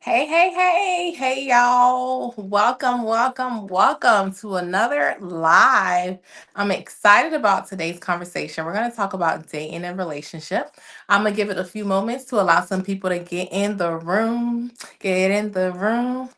Hey, y'all. Welcome to another live. I'm excited about today's conversation. We're going to talk about dating and relationship. I'm going to give it a few moments to allow some people to get in the room. Get in the room.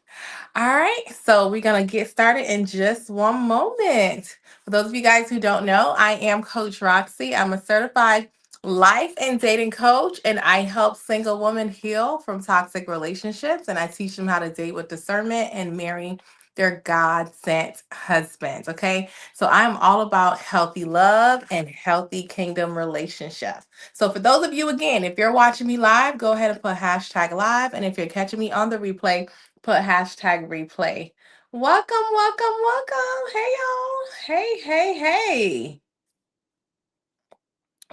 All right, so we're going to get started in just one moment. For those of you guys who don't know, I am Coach Roxy. I'm a certified life and dating coach, and I help single women heal from toxic relationships. And I teach them how to date with discernment and marry their God sent husbands. Okay, so I'm all about healthy love and healthy kingdom relationships. So, for those of you, again, if you're watching me live, go ahead and put hashtag live. And if you're catching me on the replay, put hashtag replay. Welcome. Hey, y'all. Hey.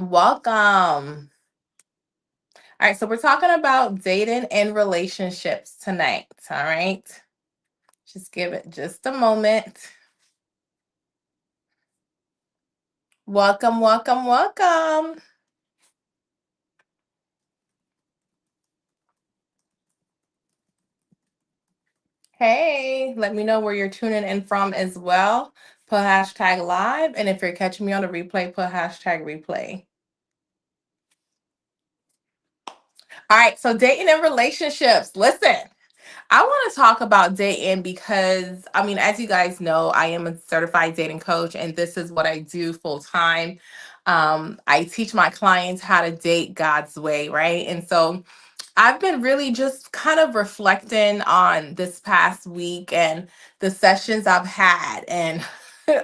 Welcome. All right, so we're talking about dating and relationships tonight. All right, just give it just a moment. Welcome. Hey, let me know where you're tuning in from as well. Put hashtag live. And if you're catching me on the replay, put hashtag replay. All right, so dating and relationships. Listen, I want to talk about dating because, I mean, as you guys know, I am a certified dating coach, and this is what I do full time. I teach my clients how to date God's way, right? And so I've been really just kind of reflecting on this past week and the sessions I've had, and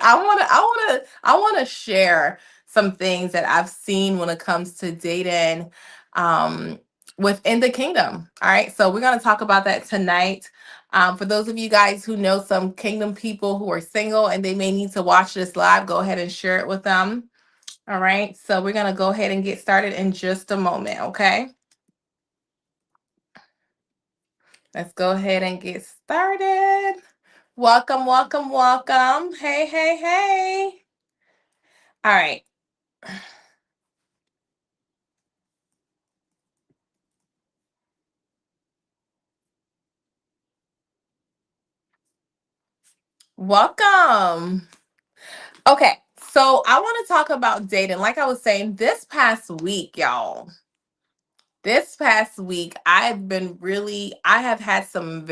I want to share some things that I've seen when it comes to dating um, within the kingdom. All right, so we're going to talk about that tonight. For those of you guys who know some kingdom people who are single and they may need to watch this live, go ahead and share it with them. All right, so we're going to go ahead and get started in just a moment, okay? Let's go ahead and get started. Welcome. Hey. All right. Welcome. Okay. So I want to talk about dating. Like I was saying, this past week, y'all, this past week, I have had some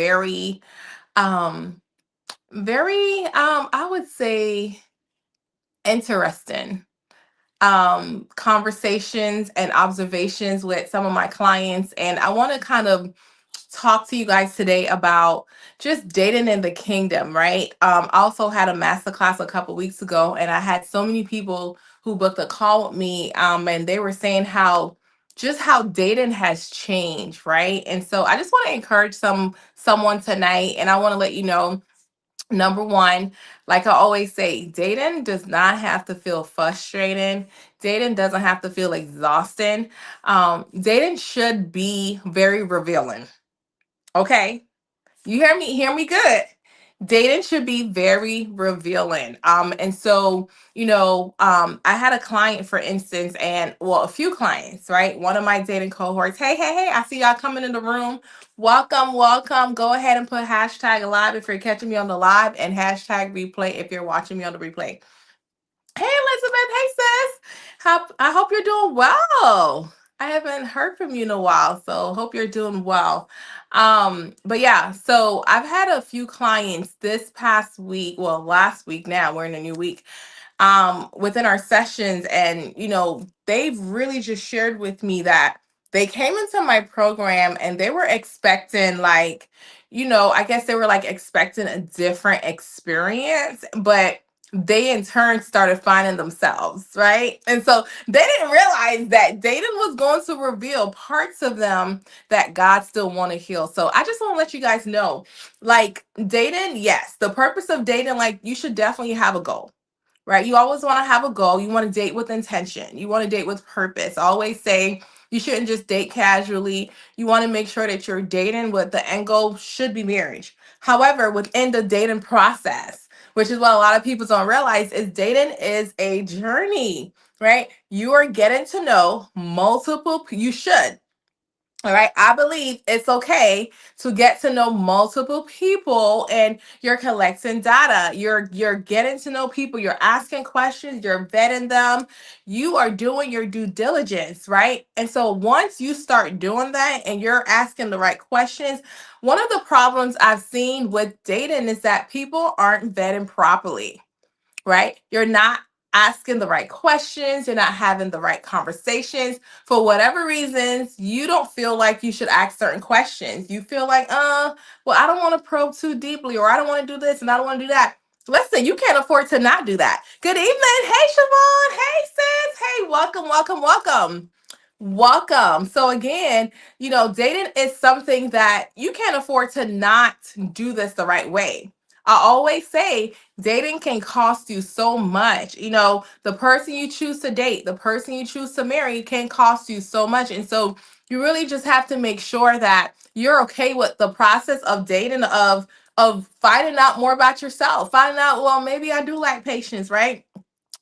um, I would say interesting conversations and observations with some of my clients. And I want to kind of talk to you guys today about just dating in the kingdom, right? I also had a masterclass a couple weeks ago, and I had so many people who booked a call with me, and they were saying how dating has changed, right? And so I just want to encourage someone tonight, and I want to let you know. Number one, like I always say, dating does not have to feel frustrating. Dating doesn't have to feel exhausting. Dating should be very revealing. Okay, you hear me good. Dating should be very revealing. And so, I had a client, for instance, and well, a few clients, right? One of my dating cohorts. Hey, I see y'all coming in the room. Welcome. Go ahead and put hashtag live if you're catching me on the live, and hashtag replay if you're watching me on the replay. Hey, Elizabeth. Hey, sis. I hope you're doing well. I haven't heard from you in a while, so hope you're doing well. But yeah, so I've had a few clients this past week, well, last week now, we're in a new week, within our sessions, and they've really just shared with me that they came into my program and they were expecting, like, I guess they were like expecting a different experience, but they in turn started finding themselves, right? And so they didn't realize that dating was going to reveal parts of them that God still want to heal. So I just want to let you guys know, like, dating, yes, the purpose of dating, like, you should definitely have a goal, right? You always want to have a goal. You want to date with intention. You want to date with purpose. I always say you shouldn't just date casually. You want to make sure that you're dating with the end goal should be marriage. However, within the dating process, which is what a lot of people don't realize, is dating is a journey, right? You are getting to know you should. All right. I believe it's okay to get to know multiple people and you're collecting data. You're getting to know people, you're asking questions, you're vetting them. You are doing your due diligence, right? And so once you start doing that and you're asking the right questions, one of the problems I've seen with dating is that people aren't vetting properly, right? You're not asking the right questions, you're not having the right conversations. For whatever reasons, you don't feel like you should ask certain questions. You feel like, well, I don't want to probe too deeply, or I don't want to do this and I don't want to do that. Listen, you can't afford to not do that. Good evening. Hey, Siobhan. Hey, sis. Hey, welcome, welcome, welcome. Welcome. So again, dating is something that you can't afford to not do this the right way. I always say dating can cost you so much. The person you choose to date, the person you choose to marry can cost you so much. And so you really just have to make sure that you're okay with the process of dating, of finding out more about yourself, finding out, well, maybe I do like patience, right?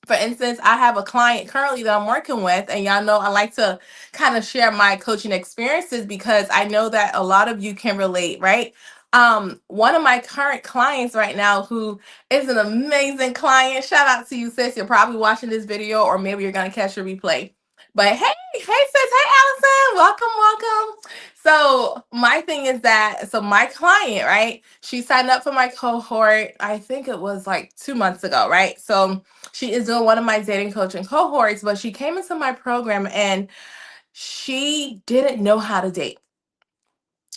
For instance, I have a client currently that I'm working with, and y'all know I like to kind of share my coaching experiences because I know that a lot of you can relate, right? One of my current clients right now, who is an amazing client, shout out to you, sis. You're probably watching this video, or maybe you're gonna catch a replay. But hey, sis, hey, Allison, welcome, welcome. So my thing is that, so my client, right? She signed up for my cohort. I think it was like 2 months ago, right? So she is doing one of my dating coaching cohorts, but she came into my program and she didn't know how to date.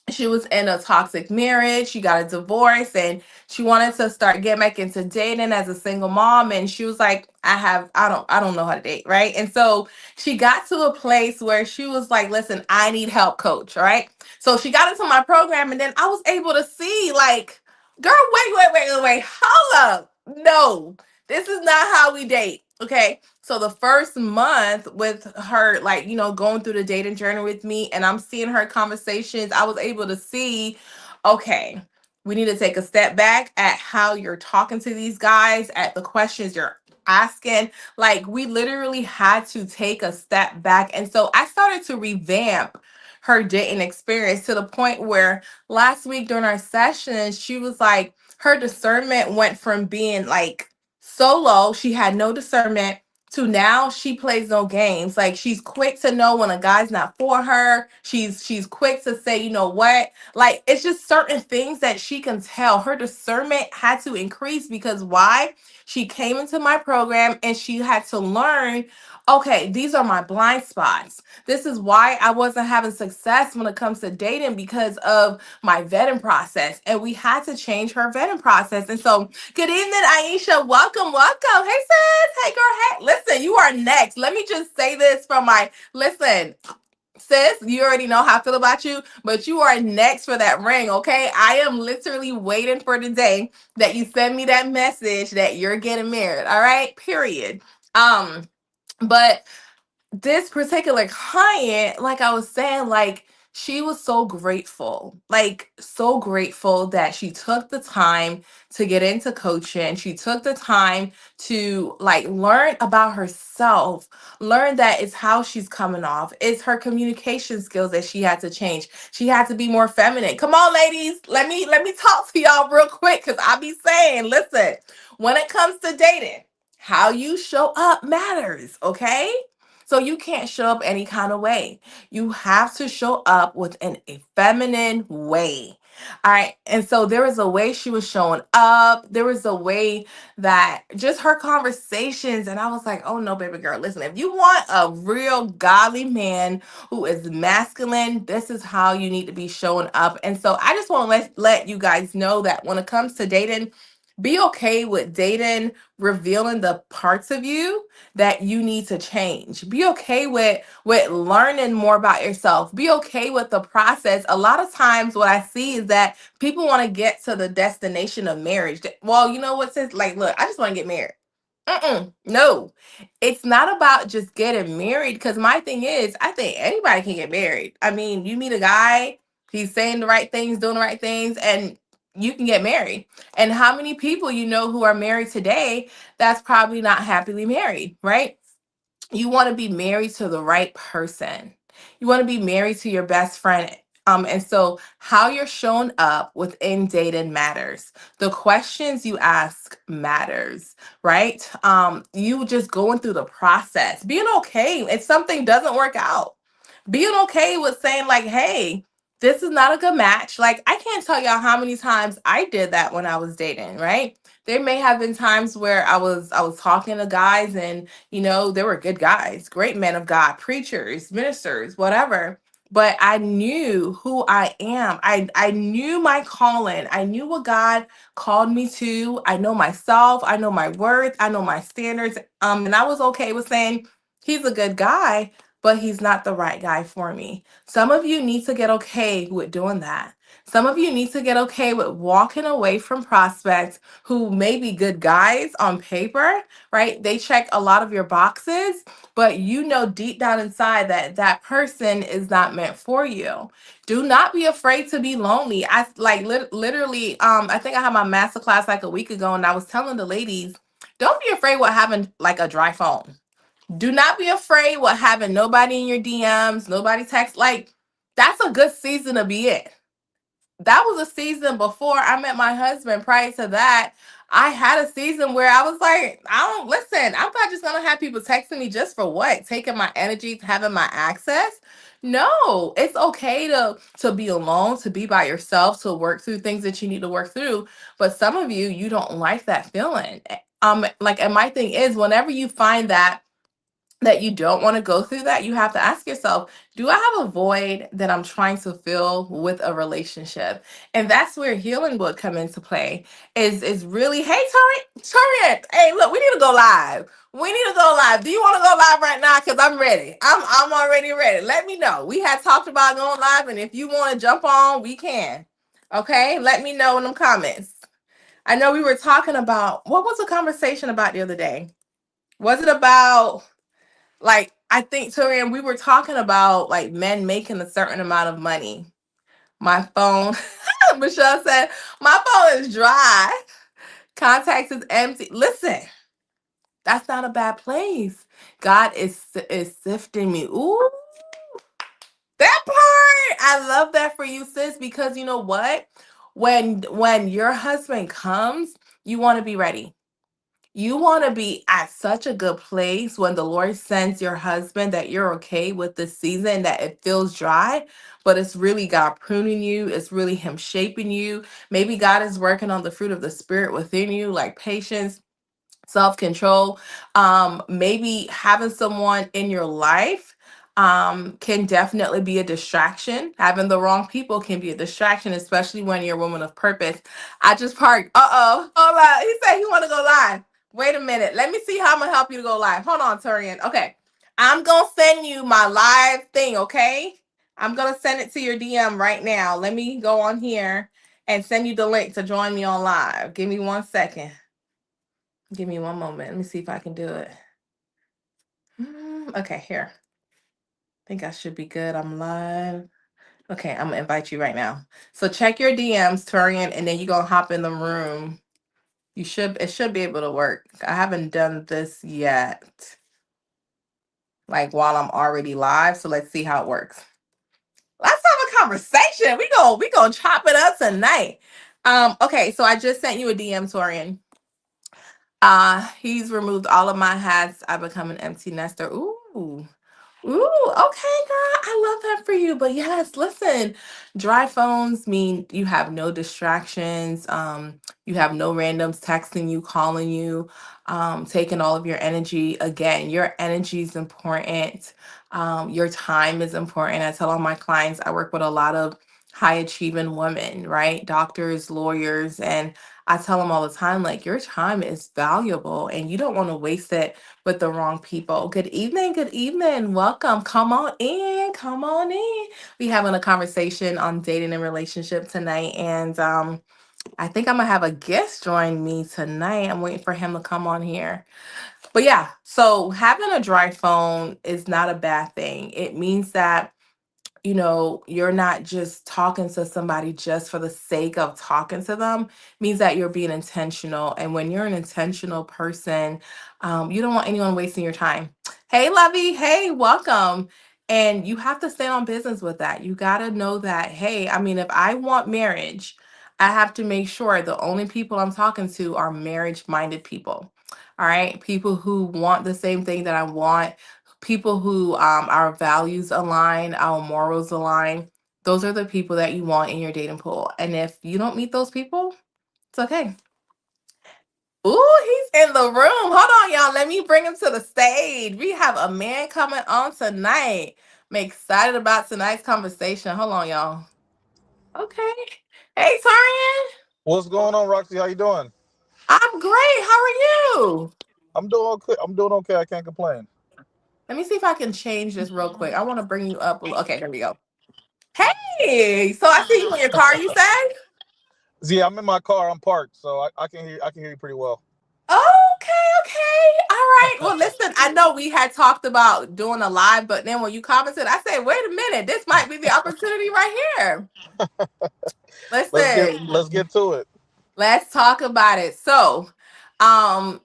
She was in a toxic marriage. She got a divorce and she wanted to start getting back into dating as a single mom. And she was like, I don't know how to date, right? And so she got to a place where she was like, listen, I need help, coach. All right. So she got into my program and then I was able to see, like, girl, wait, hold up. No, this is not how we date. Okay. So the first month with her, like, going through the dating journey with me, and I'm seeing her conversations, I was able to see, okay, we need to take a step back at how you're talking to these guys, at the questions you're asking. Like, we literally had to take a step back. And so I started to revamp her dating experience to the point where last week during our session, she was like, her discernment went from being like so low, she had no discernment, to now she plays no games. Like, she's quick to know when a guy's not for her. She's quick to say, you know what? Like, it's just certain things that she can tell. Her discernment had to increase because why? She came into my program and she had to learn, okay, these are my blind spots. This is why I wasn't having success when it comes to dating, because of my vetting process. And we had to change her vetting process. And so, good evening, Aisha. Welcome, welcome. Hey, sis. Hey, girl. Hey, listen, you are next. Let me just say this from my listen. Sis, you already know how I feel about you, but you are next for that ring, okay? I am literally waiting for the day that you send me that message that you're getting married, all right? Period. But this particular client, like I was saying, like, she was so grateful, like so grateful that she took the time to get into coaching. She took the time to like learn about herself, learn that it's how she's coming off, it's her communication skills that she had to change. She had to be more feminine. Come on, ladies, let me talk to y'all real quick, because I be saying, listen, when it comes to dating, how you show up matters, okay? So you can't show up any kind of way. You have to show up within a feminine way. All right. And so there was a way she was showing up. There was a way that just her conversations. And I was like, oh no, baby girl, listen, if you want a real godly man who is masculine, this is how you need to be showing up. And so I just want to let you guys know that when it comes to dating, be okay with dating, revealing the parts of you that you need to change. Be okay with learning more about yourself. Be okay with the process. A lot of times what I see is that people want to get to the destination of marriage. Well, you know what, says like, look, I just want to get married. No, it's not about just getting married. Because my thing is, I think anybody can get married. I mean, you meet a guy, he's saying the right things, doing the right things, and you can get married. And how many people you know who are married today that's probably not happily married, right? You want to be married to the right person. You want to be married to your best friend. And so how you're shown up within dating matters. The questions you ask matters, right? You just going through the process, being okay if something doesn't work out, being okay with saying like, hey, this is not a good match. Like, I can't tell y'all how many times I did that when I was dating, right? There may have been times where I was talking to guys, and they were good guys, great men of God, preachers, ministers, whatever. But I knew who I am. I knew my calling. I knew what God called me to. I know myself. I know my worth. I know my standards. And I was okay with saying he's a good guy, but he's not the right guy for me. Some of you need to get okay with doing that. Some of you need to get okay with walking away from prospects who may be good guys on paper, right? They check a lot of your boxes, but you know deep down inside that that person is not meant for you. Do not be afraid to be lonely. I like literally, I think I had my master class like a week ago, and I was telling the ladies, don't be afraid what having like a dry phone. Do not be afraid what having nobody in your DMs, nobody text. Like, that's a good season to be in. That was a season before I met my husband. Prior to that, I had a season where I was like, I don't listen. I'm not just gonna have people texting me just for what? Taking my energy, having my access. No, it's okay to be alone, to be by yourself, to work through things that you need to work through. But some of you don't like that feeling. Like, and my thing is, whenever you find that you don't want to go through that, you have to ask yourself, do I have a void that I'm trying to fill with a relationship? And that's where healing would come into play. Is really, hey, Torian, hey, look, we need to go live. We need to go live. Do you want to go live right now? Because I'm ready. I'm already ready. Let me know. We had talked about going live, and if you want to jump on, we can. Okay, let me know in the comments. I know we were talking about, what was the conversation about the other day? Was it about, like, I think, Torian, we were talking about like men making a certain amount of money. My phone, Michelle said, my phone is dry. Contacts is empty. Listen, that's not a bad place. God is sifting me. Ooh, that part. I love that for you, sis, because you know what? When your husband comes, you want to be ready. You want to be at such a good place when the Lord sends your husband, that you're okay with the season, that it feels dry, but it's really God pruning you. It's really Him shaping you. Maybe God is working on the fruit of the Spirit within you, like patience, self-control. Maybe having someone in your life can definitely be a distraction. Having the wrong people can be a distraction, especially when you're a woman of purpose. I just parked. Uh-oh, hold on. He said he want to go live. Wait a minute, let me see how I'm gonna help you to go live. Hold on, Torian. Okay, I'm gonna send you my live thing. Okay, I'm gonna send it to your DM right now. Let me go on here and send you the link to join me on live. Give me 1 second. Give me one moment. Let me see if I can do it. Okay, here. I think I should be good. I'm live. Okay, I'm gonna invite you right now. So check your DMs, Torian, and then you're gonna hop in the room. It should be able to work. I haven't done this yet, like while I'm already live. So let's see how it works. Let's have a conversation. We gonna chop it up tonight. Okay, so I just sent you a DM, Torian. He's removed all of my hats. I become an empty nester. Ooh. Ooh, okay, girl. I love that for you. But yes, listen, dry phones mean you have no distractions. You have no randoms texting you, calling you, taking all of your energy. Again, your energy is important. Your time is important. I tell all my clients, I work with a lot of high achieving women, right? Doctors, lawyers, and I tell them all the time, like, your time is valuable and you don't want to waste it with the wrong people. Good evening, good evening. Welcome. Come on in. Come on in. We having a conversation on dating and relationship tonight. And I think I'm gonna have a guest join me tonight. I'm waiting for him to come on here. But yeah, so having a dry phone is not a bad thing. It means that you're not just talking to somebody just for the sake of talking to them. Means that you're being intentional. And when you're an intentional person, you don't want anyone wasting your time. Hey, Lovey. Hey, welcome. And you have to stay on business with that. You got to know that, hey, I mean, if I want marriage, I have to make sure the only people I'm talking to are marriage minded people. All right. People who want the same thing that I want, people who our values align, our morals align. Those are the people that you want in your dating pool. And if you don't meet those people, it's okay. Ooh, he's in the room. Hold on, y'all. Let me bring him to the stage. We have a man coming on tonight. I'm excited about tonight's conversation. Hold on, y'all. Okay. Hey, Tarian. What's going on, Roxy? How you doing? I'm great. How are you? I'm doing okay. I'm doing okay. I can't complain. Let me see if I can change this real quick. I want to bring you up. Okay, there we go. Hey, so I see you in your car, you said? Yeah, I'm in my car. I'm parked, so I can hear. I can hear you pretty well. Okay, okay. All right. Well, listen, I know we had talked about doing a live, but then when you commented, I said, wait a minute, this might be the opportunity right here. Let's Listen, get to it. let's talk about it. So, um,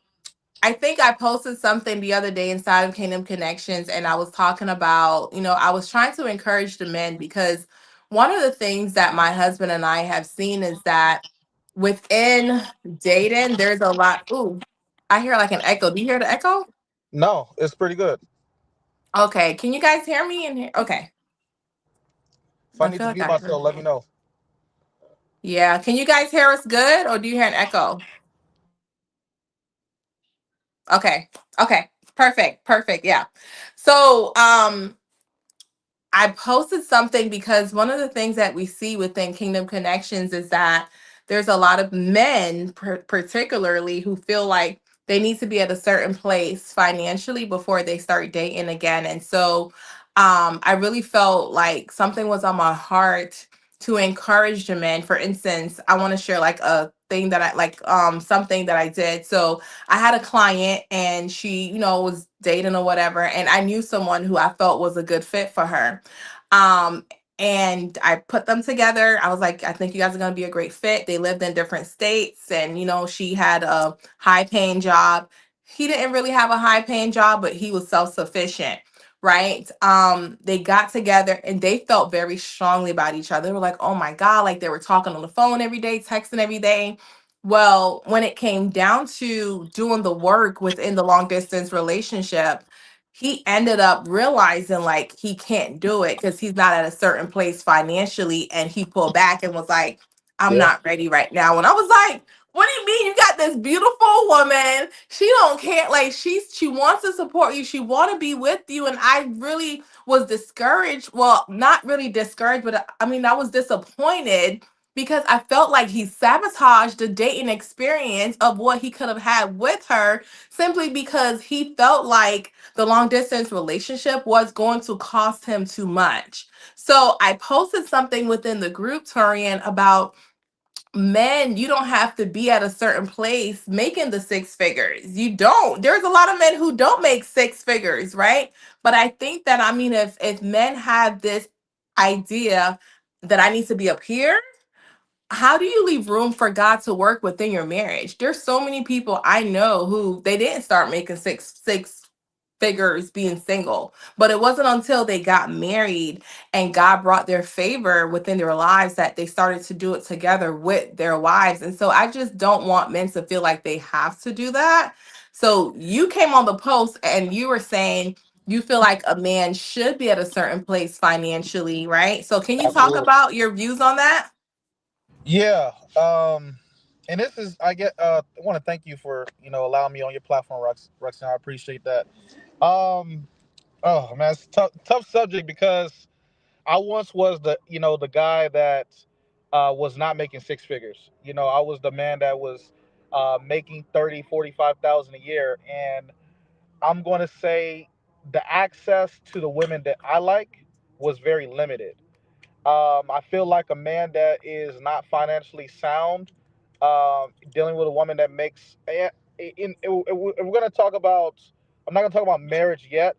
I think I posted something the other day inside of Kingdom Connections, and I was talking about, I was trying to encourage the men because one of the things that my husband and I have seen is that within dating, there's a lot. Ooh, I hear like an echo. Do you hear the echo? No, it's pretty good. Okay, can you guys hear me in here? Okay, If I I need feel to like mute I heard. myself, let me know. Yeah, can you guys hear us good, or do you hear an echo? Okay, okay, perfect, perfect. Yeah. So, I posted something because one of the things that we see within Kingdom Connections is that there's a lot of men, particularly, who feel like they need to be at a certain place financially before they start dating again. And so I really felt like something was on my heart to encourage the men. For instance, I want to share like a thing that I like, something that I did. So I had a client and she, was dating or whatever, and I knew someone who I felt was a good fit for her. Um, and I put them together. I was like, I think you guys are going to be a great fit. They lived in different states, and she had a high paying job. He didn't really have a high paying job, but he was self sufficient. Right. They got together and they felt very strongly about each other. They were like, oh my God, like they were talking on the phone every day, texting every day. Well, when it came down to doing the work within the long distance relationship, he ended up realizing like he can't do it because he's not at a certain place financially, and he pulled back and was like, I'm Yeah, not ready right now. And I was like, what do you mean? You got this beautiful woman, she don't care, like she wants to support you, she want to be with you. And I really was discouraged, well, not really discouraged, but I mean I was disappointed because I felt like he sabotaged the dating experience of what he could have had with her, simply because he felt like the long distance relationship was going to cost him too much. So I posted something within the group, Torian, about men, you don't have to be at a certain place making the six figures. You don't. There's a lot of men who don't make six figures, right? But I think that, I mean, if men have this idea that I need to be up here, how do you leave room for God to work within your marriage? There's so many people I know who they didn't start making six figures being single, but it wasn't until they got married and God brought their favor within their lives that they started to do it together with their wives. And so I just don't want men to feel like they have to do that. So you came on the post and you were saying you feel like a man should be at a certain place financially, right? So can you talk absolutely. about your views on that? Yeah. And this is I get. I want to thank you for allowing me on your platform, Roxy. I appreciate that. Um. Oh man, it's tough subject because I once was the guy that was not making six figures. I was the man that was making 30, 45,000 a year, and I'm going to say the access to the women that I like was very limited. I feel like a man that is not financially sound, dealing with a woman that makes. If we're going to talk about, I'm not going to talk about marriage yet,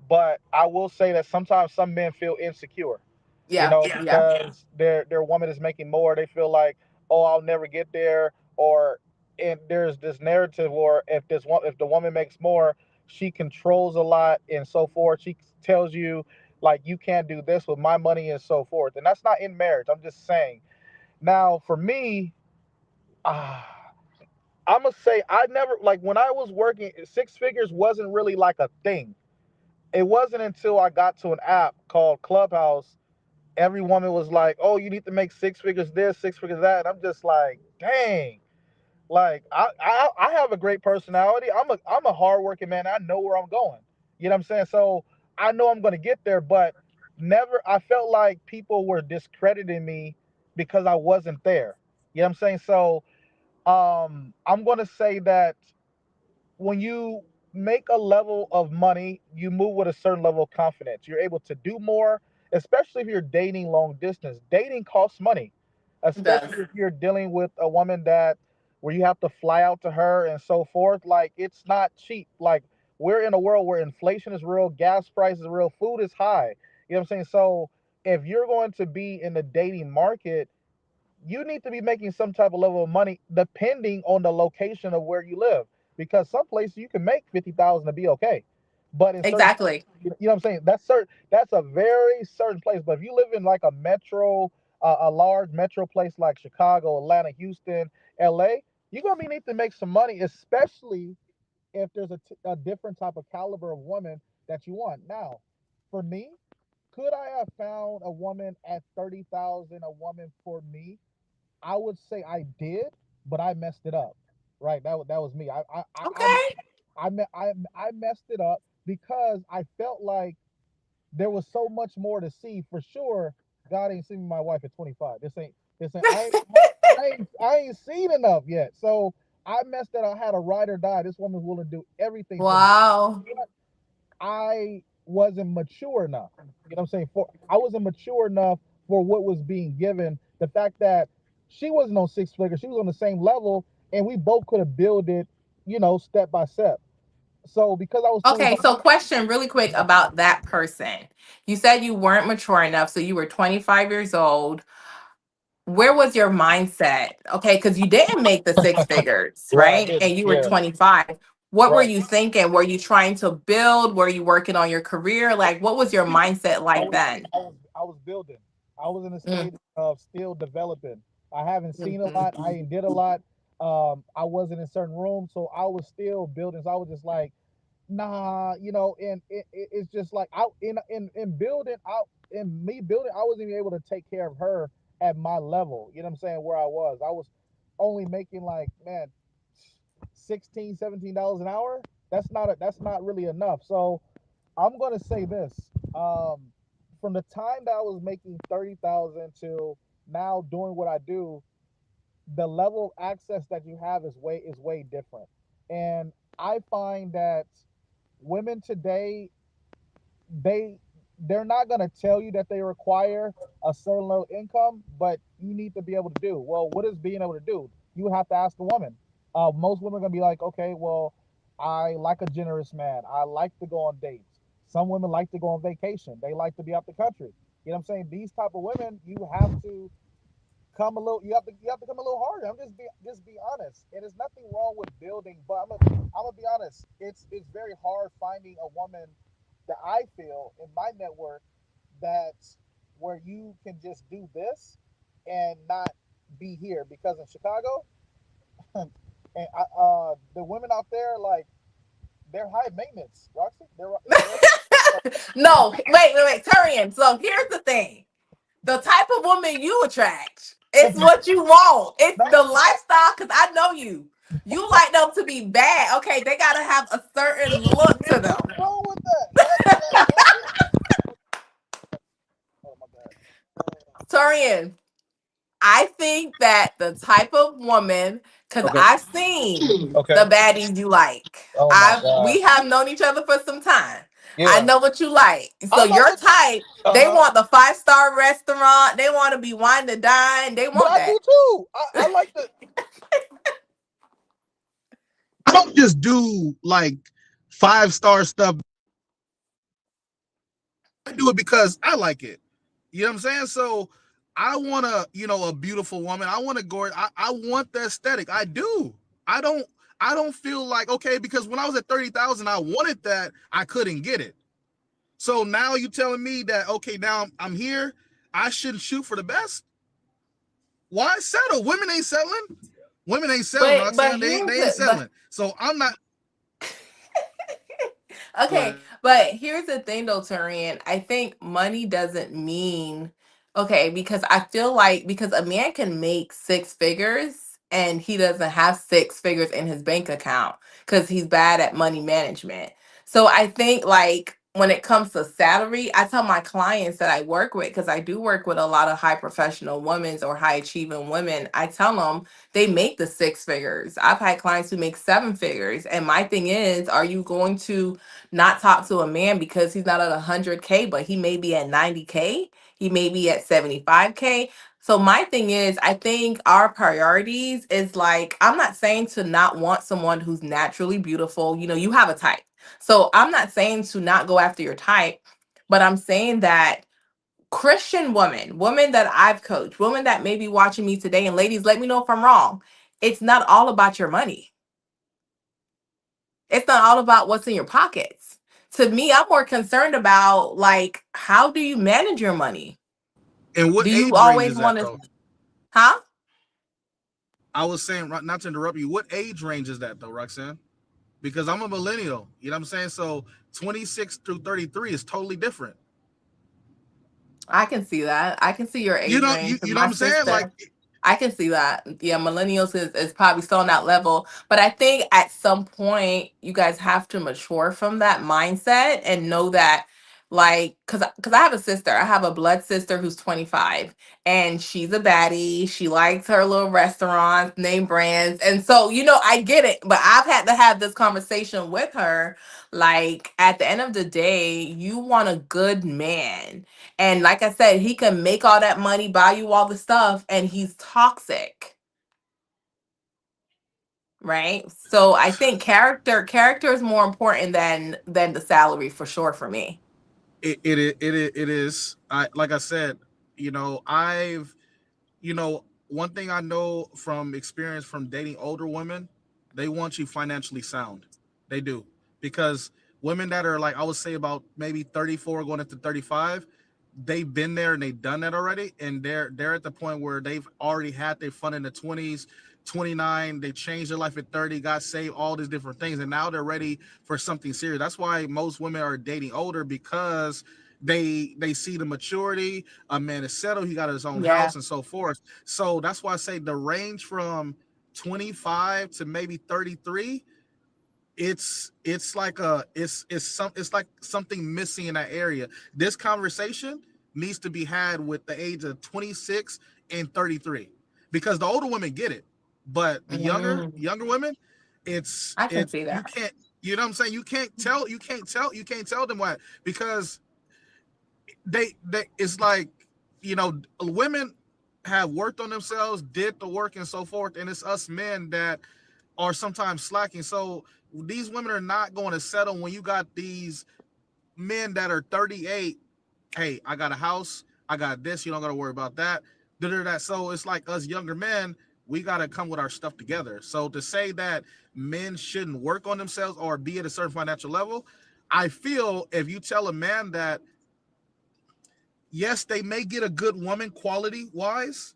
but I will say that sometimes some men feel insecure, Yeah, yeah, because their woman is making more. They feel like, oh, I'll never get there, or and there's this narrative, or if the woman makes more, she controls a lot and so forth. She tells you like you can't do this with my money and so forth. And that's not in marriage. I'm just saying. Now, for me, ah, I'm gonna say I never like when I was working. Six figures wasn't really like a thing. It wasn't until I got to an app called Clubhouse. Every woman was like, "Oh, you need to make six figures this, six figures that." And I'm just like, "Dang!" Like I have a great personality. I'm a hardworking man. I know where I'm going. You know what I'm saying? So I know I'm gonna get there, but never. I felt like people were discrediting me because I wasn't there. You know what I'm saying? So I'm gonna say that when you make a level of money, you move with a certain level of confidence. You're able to do more, especially if you're dating long distance. Dating costs money, It does. especially if you're dealing with a woman that where you have to fly out to her and so forth. Like it's not cheap. Like we're in a world where inflation is real, gas prices are real, food is high. You know what I'm saying? So if you're going to be in the dating market, you need to be making some type of level of money depending on the location of where you live. Because some places you can make 50,000 to be okay, but in certain places, Exactly. you know what I'm saying. That's certain. That's a very certain place. But if you live in like a metro, a large metro place like Chicago, Atlanta, Houston, L.A., you're gonna be need to make some money, especially if there's a different type of caliber of woman that you want. Now, for me, could I have found a woman at 30,000, a woman for me? I would say I did, but I messed it up. Right? That was me. Okay. I messed it up because I felt like there was so much more to see. For sure, God ain't seen my wife at 25. This ain't I ain't seen enough yet. So I messed it. I had a ride or die. This woman's willing to do everything for me. Wow. I wasn't mature enough. You know what I'm saying? For I wasn't mature enough for what was being given. The fact that she wasn't on six figures, she was on the same level, and we both could have built it, step by step. So because I was Okay, 25, so question really quick about that person. You said you weren't mature enough, so you were 25 years old. Where was your mindset? Okay, because you didn't make the six figures, right? I right? didn't. And you were Yeah, 25. What were right. you thinking? Were you trying to build? Were you working on your career? Like, what was your mindset I like was, then? I was building. I was in a Mm, state of still developing. I haven't seen a mhm. lot. I ain't did a lot. I wasn't in certain rooms, so I was still building. So I was just like, nah, and it's just like out in building out in me building, I wasn't even able to take care of her at my level. You know what I'm saying? Where I was only making like, man, 16, $17 an hour. That's not really enough. So I'm gonna say this. Um, from the time that I was making 30,000 till now doing what I do, the level of access that you have is way different. And I find that women today, they they're not going to tell you that they require a certain level of income, but you need to be able to do well. What is being able to do? You have to ask the woman. Most women are going to be like, okay, well, I like a generous man, I like to go on dates. Some women like to go on vacation, they like to be out the country. You know what I'm saying? These type of women, you have to you have to come a little harder. I'm just be honest. And there's nothing wrong with building, but I'm gonna be honest. It's very hard finding a woman that I feel in my network that where you can just do this and not be here, because in Chicago and the women out there, like, they're high maintenance, Roxy. They're No, wait, Turian. So here's the thing. The type of woman you attract. It's what you want. It's not, the lifestyle. Cause I know you. You like them to be bad. Okay, they gotta have a certain look to what's them. wrong with that? What? Oh my god. Torian, I think that the type of woman, cause Okay. I've seen Okay. the baddies you like. Oh my I god. We have known each other for some time. I Yeah. know what you like. So I like your a. type, Uh they huh. want the 5-star restaurant. They want to be wine to dine. They But want I that. do too. I like the. I don't just do like 5-star stuff. I do it because I like it. You know what I'm saying? So I want a beautiful woman. I want to go. I want the aesthetic. I do. I don't. I don't feel like, okay, because when I was at 30,000, I wanted that. I couldn't get it. So now you telling me that okay, now I'm here, I shouldn't shoot for the best? Why settle? Women ain't settling. Women ain't settling, But Roxanne. here's They ain't the but settling. So I'm not. Go okay, ahead. but here's the thing though, Tarian. I think money doesn't mean okay, because I feel like because a man can make six figures and he doesn't have six figures in his bank account because he's bad at money management. So I think like when it comes to salary, I tell my clients that I work with, because I do work with a lot of high professional women or high achieving women. I tell them they make the six figures. I've had clients who make seven figures. And my thing is, are you going to not talk to a man because he's not at 100K, but he may be at 90K, he may be at 75K. So my thing is, I think our priorities is like, I'm not saying to not want someone who's naturally beautiful. You know, you have a type. So I'm not saying to not go after your type, but I'm saying that Christian women, women that I've coached, women that may be watching me today, and ladies, let me know if I'm wrong. It's not all about your money. It's not all about what's in your pockets. To me, I'm more concerned about like how do you manage your money? And Do what you age range always is that want to, though? huh? I was saying, not to interrupt you, what age range is that though, Roxanne? Because I'm a millennial. You know what I'm saying? So 26 through 33 is totally different. I can see that. I can see your You age know, range. 'Cause you know what my I'm saying? Like, sister, I can see that. Yeah, millennials is probably still on that level. But I think at some point you guys have to mature from that mindset and know that like cuz I have a sister. I have a blood sister who's 25 and she's a baddie. She likes her little restaurants, name brands. And so, you know, I get it, but I've had to have this conversation with her like at the end of the day, you want a good man, and like I said, he can make all that money, buy you all the stuff, and he's toxic, right? So I think character is more important than the salary for sure for me. it is. I like I said, you know, you know, one thing I know from experience from dating older women, they want you financially sound. They do. Because women that are like I would say about maybe 34 going into 35, they've been there and they've done that already, and they're at the point where they've already had their fun in the 20s, 29, they changed their life at 30, got saved, all these different things, and now they're ready for something serious. That's why most women are dating older, because they see the maturity. A man is settled, he got his own Yeah, house and so forth. So that's why I say the range from 25 to maybe 33, it's like it's like something missing in that area. This conversation needs to be had with the age of 26 and 33, because the older women get it, but the mm, younger women, I can it's see you that. can't, you know what I'm saying, you can't tell them what, because they it's like, you know, women have worked on themselves, did the work and so forth, and it's us men that are sometimes slacking. So these women are not going to settle when you got these men that are 38. Hey, I got a house, I got this, you don't got to worry about that. That. So it's like us younger men, we got to come with our stuff together. So to say that men shouldn't work on themselves or be at a certain financial level, I feel if you tell a man that yes, they may get a good woman quality wise,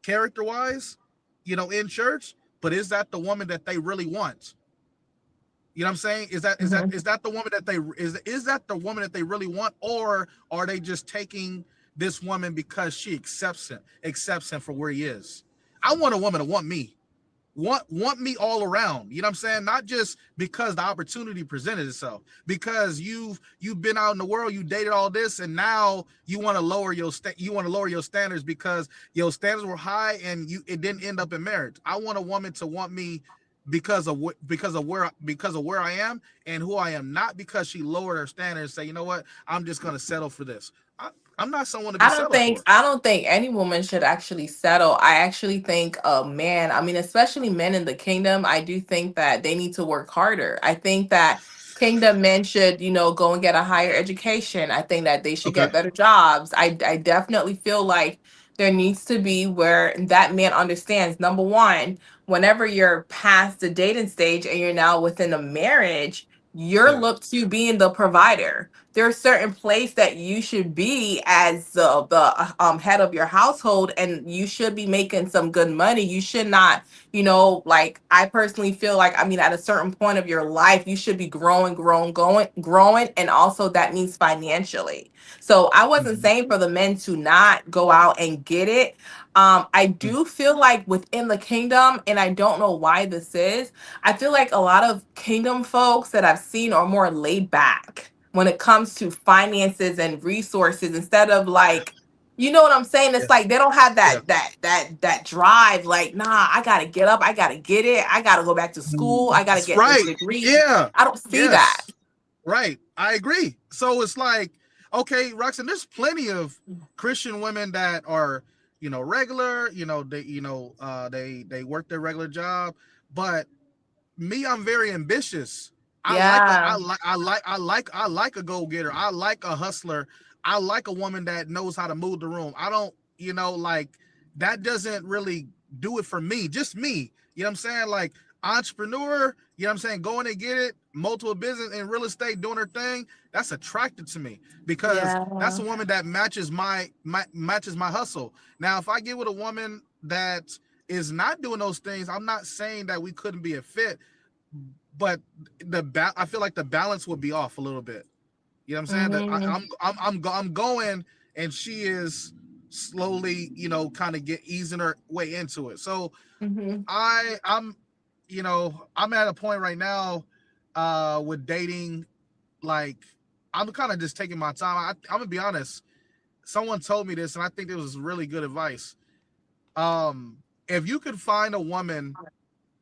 character wise, you know, in church, but is that the woman that they really want? You know what I'm saying? Mhm. Is that the woman that they is that the woman that they really want, or are they just taking this woman because she accepts him for where he is? I want a woman to want me, want me all around. You know what I'm saying? Not just because the opportunity presented itself, because you've been out in the world, you dated all this, and now you want to lower you want to lower your standards because your standards were high and you it didn't end up in marriage. I want a woman to want me because of where I am and who I am, not because she lowered her standards and say, you know what, I'm just gonna settle for this. I'm not someone to be settled for. I don't think any woman should actually settle. I actually think a man, I mean, especially men in the kingdom, I do think that they need to work harder. I think that kingdom men should, you know, go and get a higher education. I think that they should Okay. get better jobs. I definitely feel like there needs to be where that man understands, number one, whenever you're past the dating stage and you're now within a marriage, you're Yeah. looked to being the provider. there's certain place that you should be as the head of your household, and you should be making some good money. You should not, like, I personally feel like, I mean, at a certain point of your life, you should be growing, and also that means financially. So I wasn't Mhm. saying for the men to not go out and get it. I Mhm. do feel like within the kingdom, and I don't know why this is, I feel like a lot of kingdom folks that I've seen are more laid back when it comes to finances and resources, instead of like, you know what I'm saying? Yeah. It's like they don't have Yeah. that drive. Like, nah, I gotta get up, I gotta get it, I gotta go back to school, I gotta get this Right. degree. Yeah. I don't see that. Yes. Right. I agree. So it's like, okay, Roxanne, there's plenty of Christian women that are, regular, they work their regular job, but me, I'm very ambitious. Yeah. I like a go-getter. I like a hustler. I like a woman that knows how to move the room. I don't, like, that doesn't really do it for me. Just me. You know what I'm saying? Like, entrepreneur, you know what I'm saying, going and get it, multiple business in real estate, doing her thing. That's attracted to me because that's Yeah. a woman that matches my hustle. Now, if I get with a woman that is not doing those things, I'm not saying that we couldn't be a fit, but I feel like the balance would be off a little bit. You know what I'm saying? That Hmm. I'm going, and she is slowly, kind of get easing her way into it. So Hmm. I'm at a point right now, with dating. Like, I'm kind of just taking my time. I'm gonna be honest. Someone told me this, and I think it was really good advice. If you could find a woman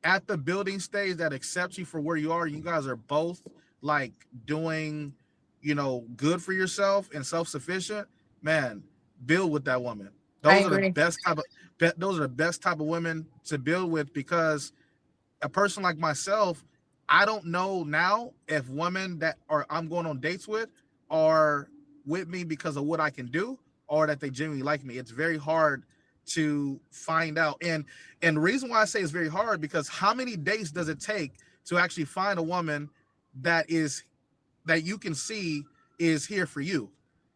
at the building stage that accepts you for where you are, you guys are both like doing, good for yourself and self-sufficient, man, build with that woman. I Those are the agree. best type of those are the best type of women to build with, because a person like myself, I don't know now if women that are I'm going on dates with are with me because of what I can do, or that they genuinely like me. It's very hard to find out. And the reason why I say it's very hard, because how many dates does it take to actually find a woman that is that you can see is here for you?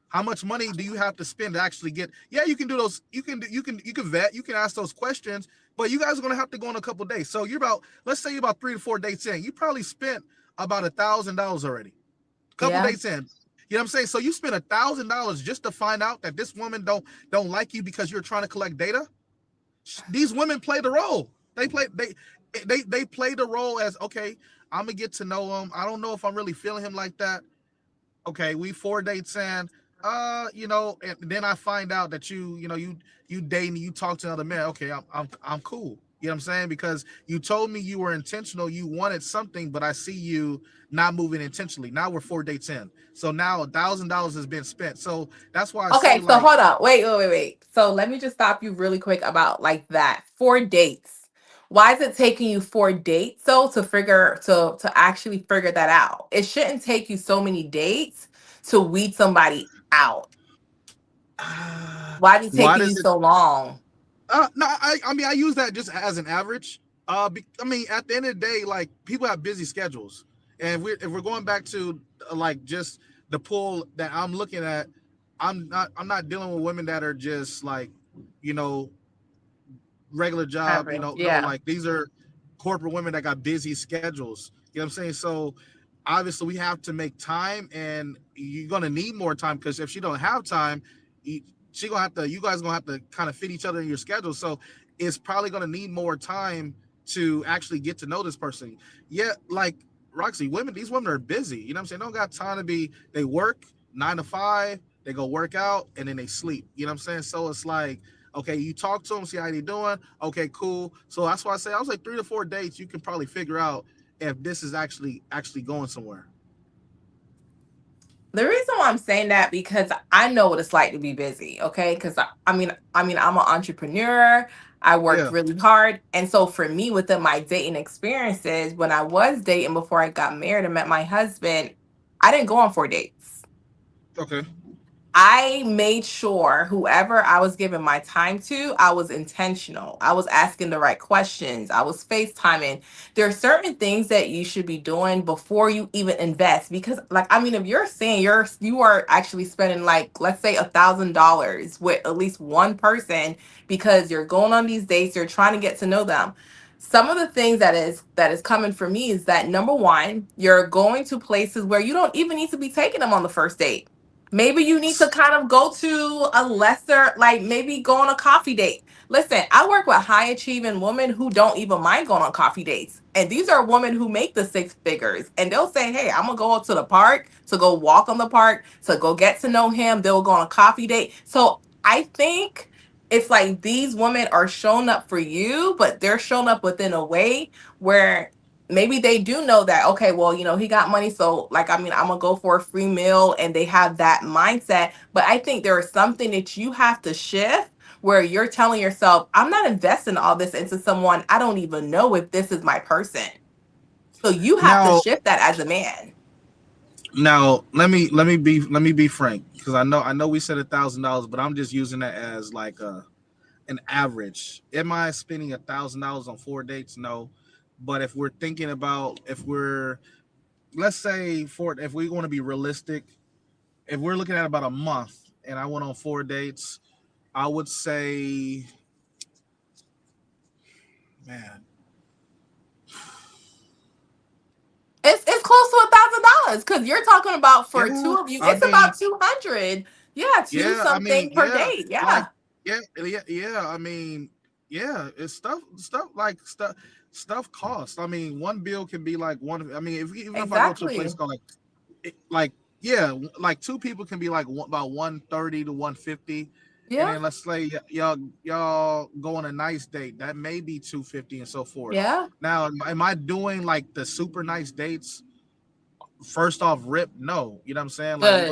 How much money do you have to spend to actually get? Yeah, you can do those. You can vet. You can ask those questions, but you guys are gonna have to go on a couple of days. So you're about, let's say you're about 3 to 4 dates in. You probably spent about $1,000 already. A couple Yeah. dates in. You know what I'm saying? So you spent $1,000 just to find out that this woman don't like you because you're trying to collect data. These women play the role. They play the role as, okay, I'm gonna get to know him. I don't know if I'm really feeling him like that. Okay, we 4 dates in, and then I find out that you dating, you talk to another man. Okay, I'm cool. You know what I'm saying? Because you told me you were intentional, you wanted something, but I see you not moving intentionally. Now we're 4 dates in, so now $1,000 has been spent. So that's why I say, Okay, so like, hold on. Wait. So let me just stop you really quick about like that. 4 dates. Why is it taking you 4 dates though to actually figure that out? It shouldn't take you so many dates to weed somebody out. Why is it why taking you does it? so long? No, I mean, I use that just as an average. I mean, at the end of the day, like, people have busy schedules, and if we're going back to, like, just the pool that I'm looking at, I'm not dealing with women that are just like, you know regular job. Average. No, Yeah. like, these are corporate women that got busy schedules. You know what I'm saying? So obviously we have to make time, and you're gonna need more time, because if she don't have time, you, she gonna have to. You guys gonna have to kind of fit each other in your schedule. So it's probably gonna need more time to actually get to know this person. Yeah, like, Roxy, these women are busy. You know what I'm saying? They don't got time to be. They work 9 to 5. They go work out, and then they sleep. You know what I'm saying? So it's like, okay, you talk to them, see how they doing. Okay, cool. So that's why I was like 3 to 4 dates. You can probably figure out if this is actually going somewhere. The reason why I'm saying that, because I know what it's like to be busy, okay? Because I mean, I'm an entrepreneur. I work Yeah. really hard, and so for me, within my dating experiences, when I was dating before I got married and met my husband, I didn't go on 4 dates. Okay. I made sure whoever I was giving my time to, I was intentional. I was asking the right questions. I was FaceTiming. There are certain things that you should be doing before you even invest. Because, like, I mean, if you're saying you are actually spending, like, let's say $1,000 with at least one person because you're going on these dates, you're trying to get to know them. Some of the things that is coming for me is that, number one, you're going to places where you don't even need to be taking them on the first date. Maybe you need to kind of go to a lesser, like maybe go on a coffee date. Listen, I work with high achieving women who don't even mind going on coffee dates. And these are women who make the six figures. And they'll say, hey, I'm going to go out to the park to go walk on the park, to go get to know him. They'll go on a coffee date. So I think it's like these women are showing up for you, but they're showing up within a way where maybe they do know that, okay, well, he got money, so, like, I mean, I'm gonna go for a free meal, and they have that mindset. But I think there is something that you have to shift where you're telling yourself, I'm not investing all this into someone I don't even know if this is my person. So you have to Now, shift that as a man. let me be frank, because I know we said $1,000, but I'm just using that as like an average. Am I spending $1,000 on 4 dates? No. But if we're thinking about, if we're, let's say, for if we want to be realistic, if we're looking at about a month and I went on 4 dates, I would say, man, It's close to $1,000 because you're talking about, for two yeah, of you, I it's mean, about 200. Yeah, two yeah, I mean, something per yeah, date. like, Yeah, yeah. I mean, yeah, it's stuff costs. I mean, one bill can be like one. I mean, if even if I go to a place exactly. called like yeah, like two people can be like about 130 to 150, and Yeah, then let's say y'all go on a nice date, that may be 250 and so forth. yeah. Now, am I doing like the super nice dates first off rip? No, you know what I'm saying? Like Good.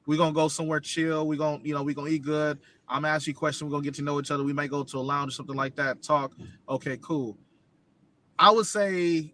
we're gonna go somewhere chill, we're gonna eat good. I'm gonna ask you questions, we're gonna get to know each other, we might go to a lounge or something like that, talk. Okay, cool. I would say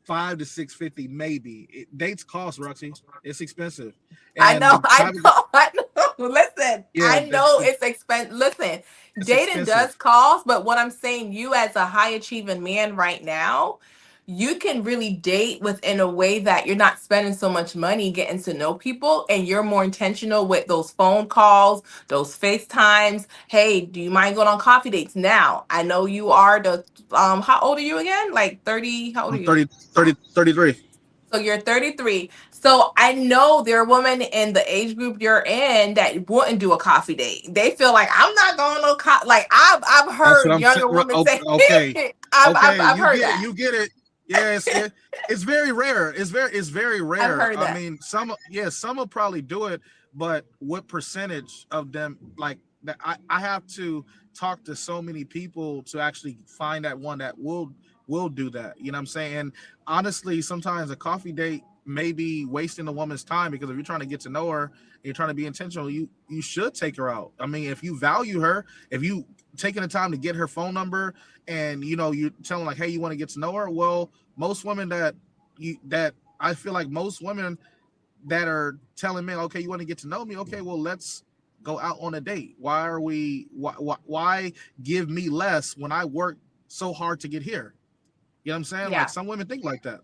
5 to 650, maybe. Dates cost, Roxy. It's expensive, I and know, the I type of know, I know. Listen, yeah, I know it's expensive. Listen, it's dating does expensive. cost, but what I'm saying, you as a high achieving man right now, you can really date within a way that you're not spending so much money getting to know people, and you're more intentional with those phone calls, those FaceTimes. Hey, do you mind going on coffee dates? Now, I know you are the how old are you again? Like 30, how old are I'm you? 33. So you're 33. So I know there are women in the age group you're in that wouldn't do a coffee date. They feel like, I'm not going to like, I've That's what heard I'm saying. younger women say Okay, okay, I've heard that. you get it. Yeah, it's very rare. It's very I've rare. heard I that. mean, some will probably do it, but what percentage of them, like that? I have to talk to so many people to actually find that one that will do that. You know what I'm saying? And honestly, sometimes a coffee date may be wasting a woman's time, because if you're trying to get to know her, and you're trying to be intentional, you should take her out. I mean, if you value her, if you taking the time to get her phone number, and you telling like, hey, you want to get to know her. Well, most women that I feel like most women that are telling men, okay, you want to get to know me, okay, well, let's go out on a date. Why give me less when I work so hard to get here? You know what I'm saying? Like, Yeah. some women think like that.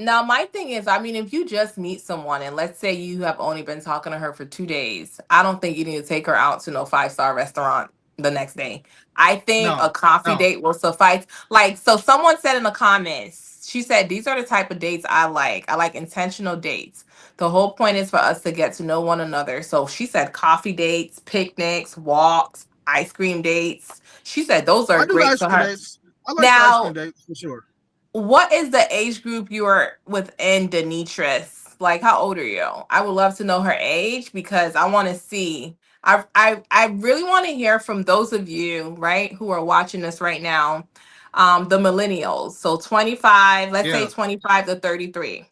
Now, my thing is, I mean, if you just meet someone and let's say you have only been talking to her for 2 days, I don't think you need to take her out to no five-star restaurant the next day. I think No, a coffee no. date will suffice. Like, so someone said in the comments, she said, these are the type of dates I like. I like intentional dates. The whole point is for us to get to know one another. So she said coffee dates, picnics, walks, ice cream dates. She said those are I do the great ice to cream her. dates. I like the ice cream Now, dates for sure. what is the age group you're within, Denitris? Like, how old are you? I would love to know her age because I want to see. I really want to hear from those of you, right, who are watching this right now, the millennials. So 25, let's say Yeah. 25 to 33.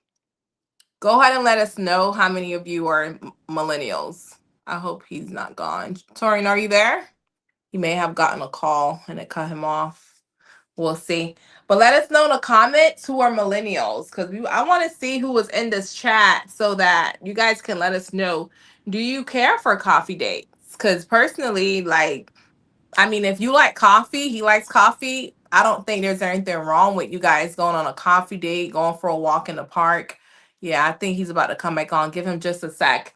Go ahead and let us know how many of you are millennials. I hope he's not gone. Torian, are you there? He may have gotten a call and it cut him off. We'll see. But let us know in the comments who are millennials, because I want to see who was in this chat so that you guys can let us know. Do you care for coffee dates? Because personally, like, I mean, if you like coffee, he likes coffee. I don't think there's anything wrong with you guys going on a coffee date, going for a walk in the park. Yeah, I think he's about to come back on. Give him just a sec.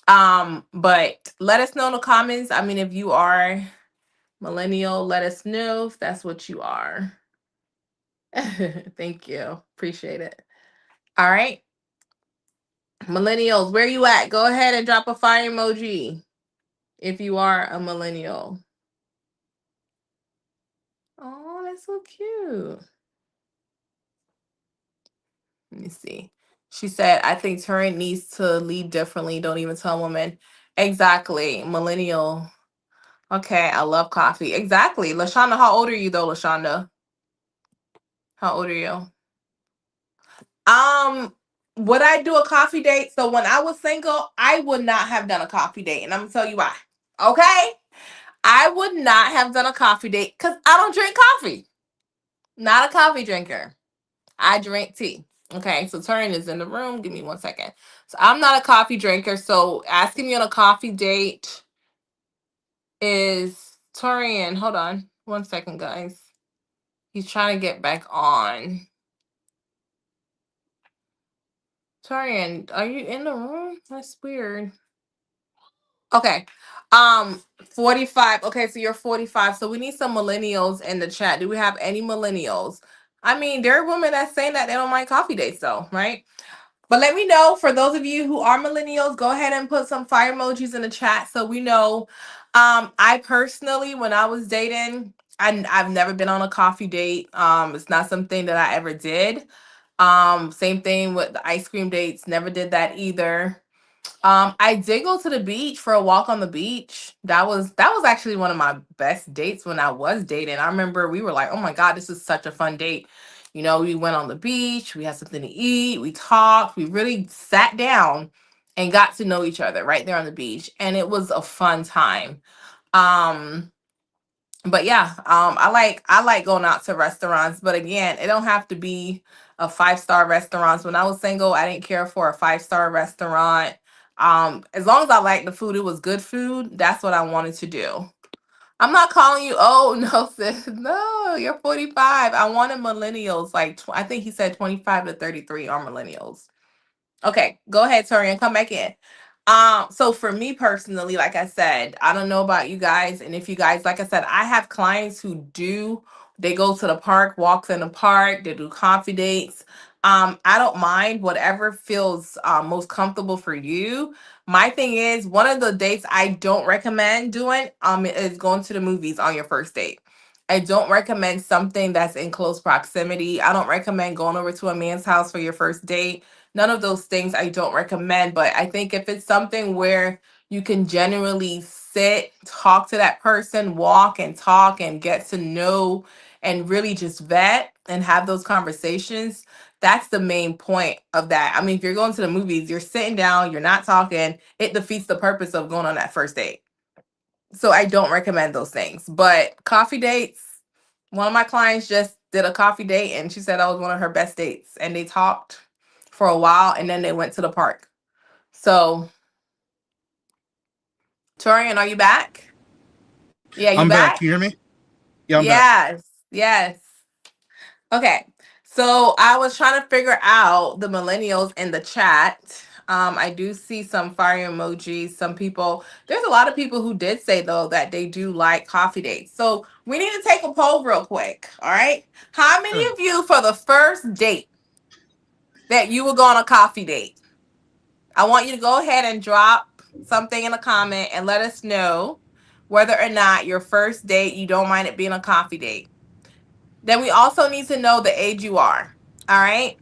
But let us know in the comments. I mean, if you are millennial, let us know if that's what you are. Thank you. Appreciate it. All right. Millennials, where you at? Go ahead and drop a fire emoji if you are a millennial. Oh, that's so cute. Let me see. She said, I think Turing needs to lead differently. Don't even tell women. Exactly. Millennial. Okay, I love coffee. Exactly. Lashonda, how old are you though, Lashonda? How old are you? Um, would I do a coffee date? So when I was single, I would not have done a coffee date, and I'm gonna tell you why. Okay, I would not have done a coffee date because I don't drink coffee. Not a coffee drinker. I drink tea. Okay, so Turin is in the room. Give me 1 second. So I'm not a coffee drinker. So asking me on a coffee date is Torian. Hold on 1 second, guys. He's trying to get back on. Torian, are you in the room? That's weird. Okay. 45. Okay, so you're 45. So we need some millennials in the chat. Do we have any millennials? I mean, there are women that's saying that they don't like coffee dates though, right? But let me know, for those of you who are millennials, go ahead and put some fire emojis in the chat so we know. I personally, when I was dating, I've never been on a coffee date. It's not something that I ever did. Same thing with the ice cream dates, never did that either. I did go to the beach for a walk on the beach. That was actually one of my best dates when I was dating. I remember we were like, "Oh my god, this is such a fun date." You know, we went on the beach, we had something to eat, we talked, we really sat down and got to know each other right there on the beach, and it was a fun time. Um but yeah, I like going out to restaurants, but again, it don't have to be a 5-star restaurants. When I was single, I didn't care for a 5-star restaurant. As long as I liked the food, it was good food. That's what I wanted to do. I'm not calling you. Oh no, sis. No, you're 45. I wanted millennials. Like I think he said 25 to 33 are millennials. Okay, go ahead, Tori, and come back in. So for me personally, like I said, I don't know about you guys, and if you guys, like I said, I have clients who do. They go to the park, walks in the park, they do coffee dates. I don't mind whatever feels most comfortable for you. My thing is, one of the dates I don't recommend doing is going to the movies on your first date. I don't recommend something that's in close proximity. I don't recommend going over to a man's house for your first date. None of those things I don't recommend, but I think if it's something where you can genuinely sit, talk to that person, walk and talk and get to know and really just vet and have those conversations, that's the main point of that. I mean, if you're going to the movies, you're sitting down, you're not talking, it defeats the purpose of going on that first date. So I don't recommend those things. But coffee dates, one of my clients just did a coffee date and she said that was one of her best dates. And they talked for a while and then they went to the park. So, Torian, are you back? Yeah, you I'm back. back? Can you hear me? Yeah, I'm back. Yes. Yes. Okay. So I was trying to figure out the millennials in the chat. I do see some fire emojis. Some people, there's a lot of people who did say though that they do like coffee dates. So we need to take a poll real quick. All right. How many of you for the first date that you would go on a coffee date? I want you to go ahead and drop something in a comment and let us know whether or not your first date you don't mind it being a coffee date. Then we also need to know the age you are. All right.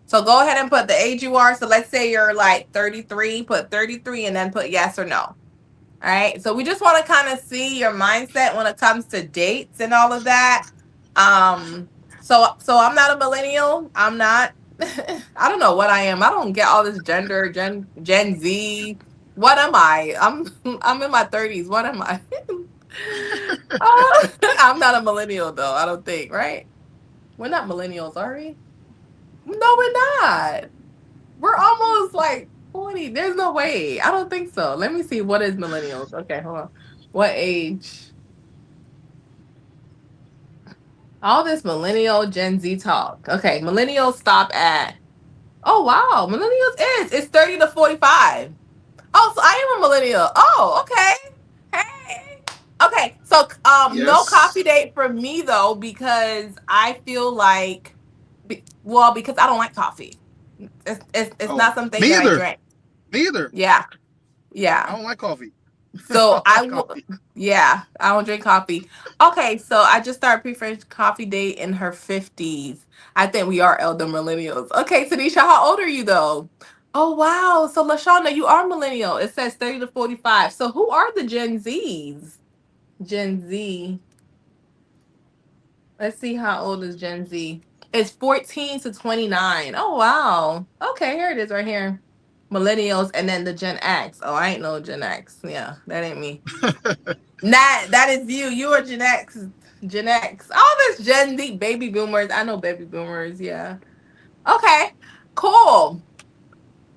So go ahead and put the age you are. So let's say you're like 33, put 33 and then put yes or no. All right. So we just want to kind of see your mindset when it comes to dates and all of that. So I'm not a millennial. I'm not I don't know what I am. I don't get all this gender, Gen Z. What am I? I'm in my 30s. What am I? I'm not a millennial though, I don't think, right? We're not millennials, are we? No, we're not. We're almost like 40. There's no way. I don't think so. Let me see. What is millennials? Okay, hold on. What age? All this millennial Gen Z talk. Okay, millennials stop at. Oh wow, millennials is it's 30 to 45. Oh, so I am a millennial. Oh, okay. Hey. Okay, so no Yes. coffee date for me though because I feel like well because I don't like coffee. It's Oh, not something me that I either. drink. Me either. Yeah. I Yeah. don't like coffee. I So don't I like will, coffee. yeah, I don't drink coffee. Okay, so I just started preferring coffee date in her 50s. I think we are elder millennials. Okay, Tanisha, how old are you though? Oh wow. So Lashawna, you are millennial. It says 30 to 45. So who are the Gen Zs? Gen Z. Let's see how old is Gen Z. It's 14 to 29. Oh wow. Okay, here it is right here. Millennials and then the Gen X. Oh, I ain't no Gen X. Yeah, that ain't me. Nah, that is you. You are Gen X. Gen X. All this Gen Z baby boomers. I know baby boomers. Yeah. Okay. Cool.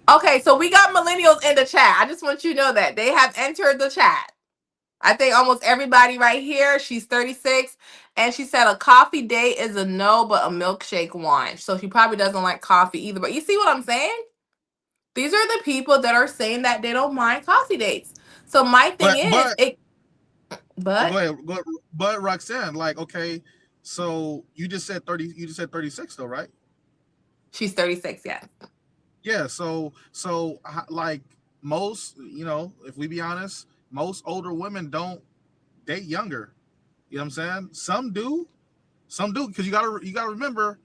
Okay, so we got millennials in the chat. I just want you to know that they have entered the chat. I think almost everybody right here. She's 36, and she said a coffee date is a no, but a milkshake wine. So she probably doesn't like coffee either. But you see what I'm saying? These are the people that are saying that they don't mind coffee dates. So my thing But is, but it. oh, But go ahead. But Roxanne, like, okay, so you just said 30. You just said 36, though, right? she's 36. Yeah. Yeah. Like most, if we be honest, most older women don't date younger. You know what I'm saying? Some do, because you gotta remember,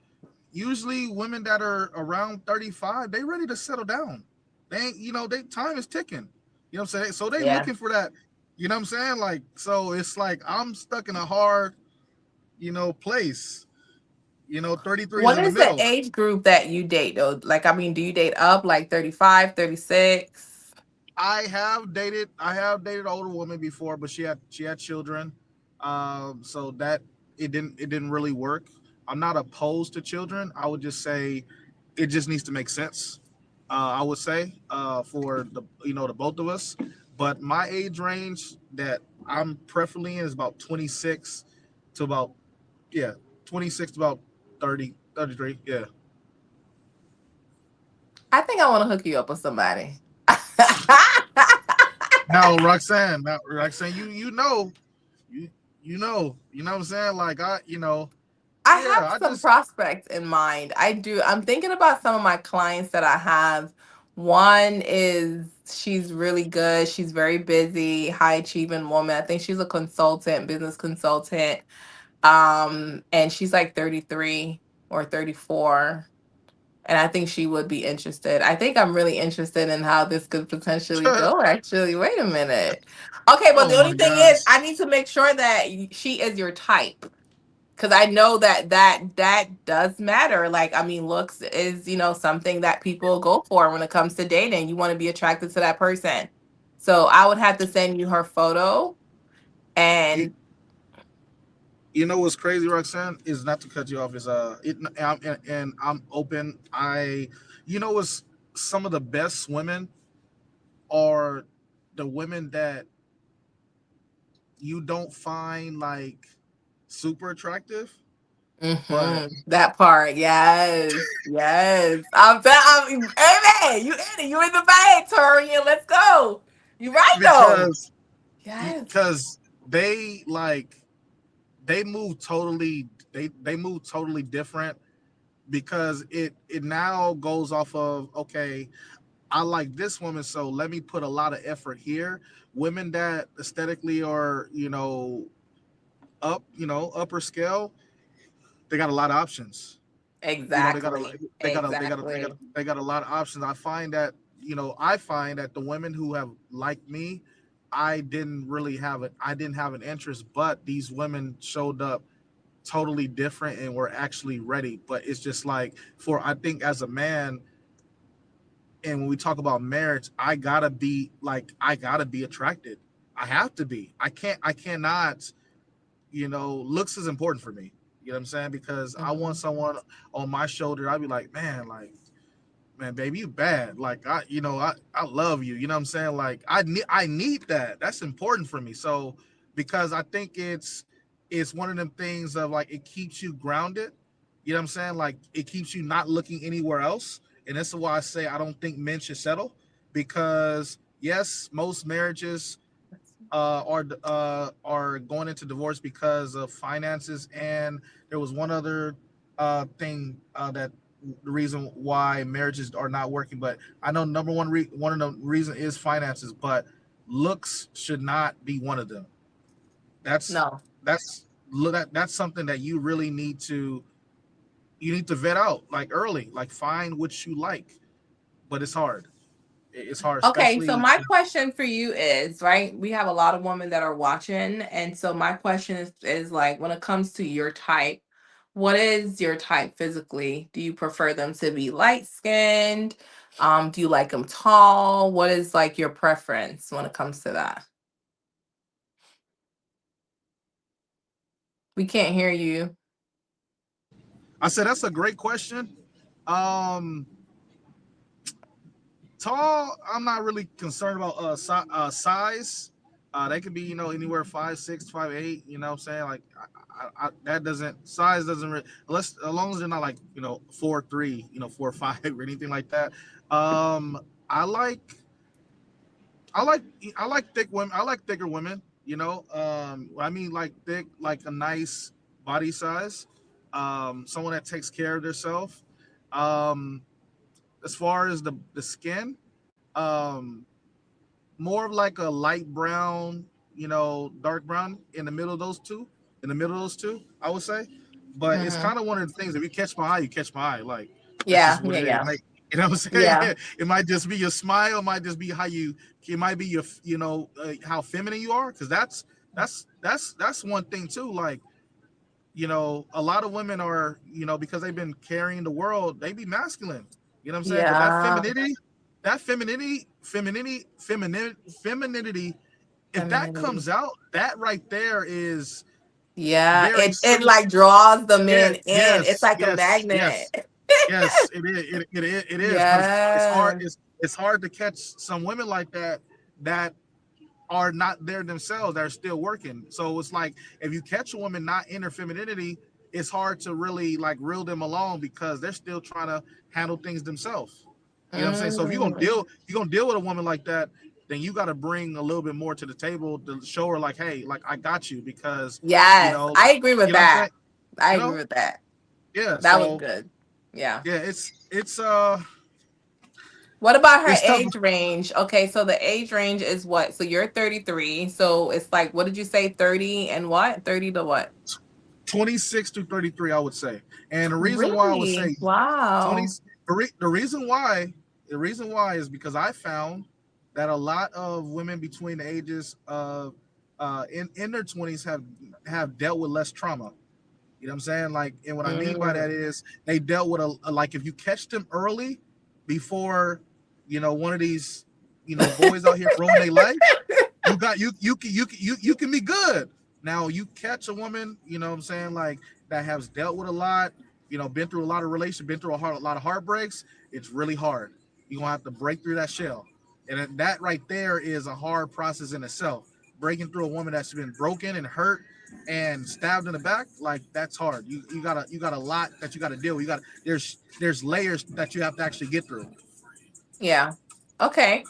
usually women that are around 35, they ready to settle down. They ain't, they time is ticking. You know what I'm saying? So they Yeah. looking for that. You know what I'm saying? Like, so it's like I'm stuck in a hard, place. 33 is What in the is the middle. age group that you date though? Like, I mean, do you date up like 35, 36? I have dated an older woman before, but she had children. So that it didn't really work. I'm not opposed to children. I would just say it just needs to make sense. I would say for the both of us. But my age range that I'm preferably in is about 26 to about, yeah, 26 to about 30, 33. Yeah. I think I want to hook you up with somebody. Now Roxanne, you you know what I'm saying? Like, I have yeah, I some just prospects in mind. I do. I'm thinking about some of my clients that I have. One is she's really good. She's very busy, high achieving woman. I think she's a consultant, business consultant. And she's like 33 or 34. And I think she would be interested. I think I'm really interested in how this could potentially go, actually. Wait a minute. Okay, but oh the my only thing is, gosh. I need to make sure that she is your type. Because I know that does matter. Like, I mean, looks is, something that people go for when it comes to dating. You want to be attracted to that person. So I would have to send you her photo. You, And you know what's crazy, Roxanne, is not to cut you off. Is and I'm open. What's some of the best women are the women that you don't find like super attractive, but that part, yes, yes. Amen. You in it. You in the bag, Torian. Let's go. You right though. because Yes. because they like they move totally different, because it now goes off of, okay, I like this woman, so let me put a lot of effort here. Women that aesthetically are, upper scale, they got a lot of options. They got a Exactly. they got a they got a, they got Exactly. they got a lot of options. I find that the women who have liked me, I didn't have an interest, but these women showed up totally different and were actually ready. But it's just like, I think as a man, and when we talk about marriage, I gotta be attracted. I have to be. I cannot. Looks is important for me. You know what I'm saying? Because I want Mhm. someone on my shoulder. I'd be like, man, like, man, baby, you bad. Like I love you. You know what I'm saying? Like I need that. That's important for me. So because I think it's one of them things of like it keeps you grounded. You know what I'm saying? Like it keeps you not looking anywhere else. And that's why I say I don't think men should settle, because yes, most marriages are going into divorce because of finances, and there was one other thing that the reason why marriages are not working. But I know number one one of the reason is finances, but looks should not be one of them. That's No. that's that's something that you need to vet out like early, like find what you like. But it's hard. It's hard, Okay, so especially. my question for you is, right, we have a lot of women that are watching, and so my question is like, when it comes to your type, what is your type physically? Do you prefer them to be light skinned? Do you like them tall? What is like your preference when it comes to that? We can't hear you. I said that's a great question. Um, Tall, I'm not really concerned about size. They could be, anywhere 5'6", 5'8". You know what I'm saying? Like that doesn't size doesn't really, unless as long as they're not like 4'3", 4'5", or anything like that. Um, I like I like I like thick women. I like thicker women. I mean like thick, like a nice body size. Someone that takes care of themselves. Um, as far as the skin, um, more of like a light brown, dark brown in the middle of those two. In the middle of those two, I would say. But it's Hmm. kind of one of the things. If you catch my eye, you catch my eye. Like that's Yeah, just what yeah, it is. yeah, Like, you know what I'm saying? yeah. It might just be your smile. It might just be how you. It might be your, how feminine you are. Because that's one thing too. Like, a lot of women are, because they've been carrying the world, they be masculine. You know what I'm saying? But Yeah. femininity, if that Femininity. comes out, that right there is Yeah, very it serious. like draws the Yeah, men in. It's yes, like a yes, magnet. yes, yes. It is because it's hard. Yeah. It's hard to catch some women like that that are not there themselves, that are still working. So it's like if you catch a woman not in her femininity, it's hard to really like reel them along because they're still trying to handle things themselves. You know what I'm saying? So if Mm. you're gonna deal with a woman like that, then you got to bring a little bit more to the table to show her like, hey, like I got you, because you Yes, know, I agree with you know what I'm that. saying? I You agree know? with that. Yeah. That was So good. Yeah. yeah, it's What about her it's tough. age range? Okay, so the age range is what? So you're 33. So it's like, what did you say? 30 and what? 30 to what? 26 to 33, I would say. And the reason why I would Really? say 20, Wow. the reason why is because I found that a lot of women between the ages of in their 20s have dealt with less trauma. You know what I'm saying? Like, and what I mean by that Mm. is they dealt with like if you catch them early before, one of these, boys out here ruin their life, you can be good. Now you catch a woman, what I'm saying, like that has dealt with a lot, been through a lot of relations, been through a lot of heartbreaks. It's really hard. You're gonna have to break through that shell, and that right there is a hard process in itself. Breaking through a woman that's been broken and hurt and stabbed in the back, like that's hard. You got a lot that you got to deal with. There's layers that you have to actually get through. Yeah. Okay.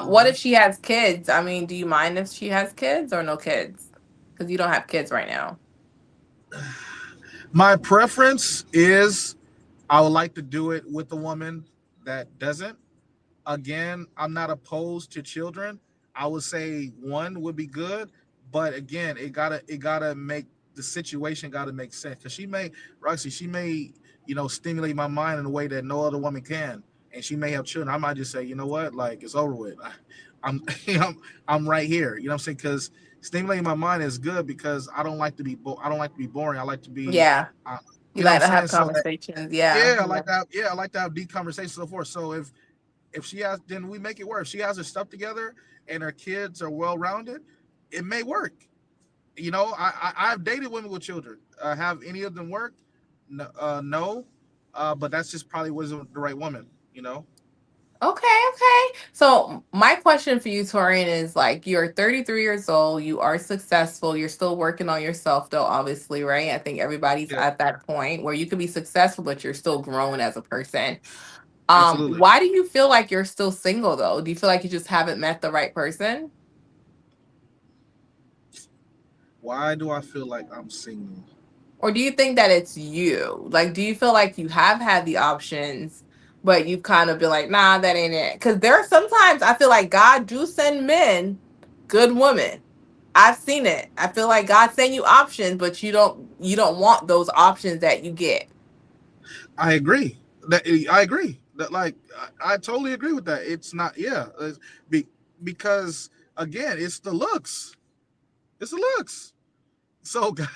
What if Mhm. she has kids? I mean, do you mind if she has kids or no kids? Because you don't have kids right now. My preference is I would like to do it with a woman that doesn't. Again, I'm not opposed to children. I would say one would be good, but again, it gotta make the situation gotta make sense. Cause Roxy, she may, stimulate my mind in a way that no other woman can, and she may have children. I might just say, you know what, like it's over with. I'm, I'm right here. You know what I'm saying? Because stimulating my mind is good because I don't like to be, I don't like to be boring. I like to be, Yeah. uh, You you know what like I'm to have saying? So conversations. Yeah. yeah, I Yeah. like that. Yeah, I like to have deep conversations and so forth. So if she has, then we make it work. If she has her stuff together and her kids are well rounded, it may work. I've dated women with children. Have any of them worked? No, no. But that's just probably wasn't the right woman. you know. Okay. So my question for you, Torian, is like you're 33 years old, you are successful, you're still working on yourself though, obviously, right? I think everybody's Yeah, at that point where you can be successful, but you're still growing as a person. absolutely. Why do you feel like you're still single though? Do you feel like you just haven't met the right person? Why do I feel like I'm single? Or do you think that it's you? Like, do you feel like you have had the options, but you've kind of been like, nah, that ain't it? Because there are sometimes I feel like God do send men good women. I've seen it. I feel like God send you options, but you don't want those options that you get. I agree. I agree. That like I totally agree with that. It's not be, because again, it's the looks. It's the looks. So God,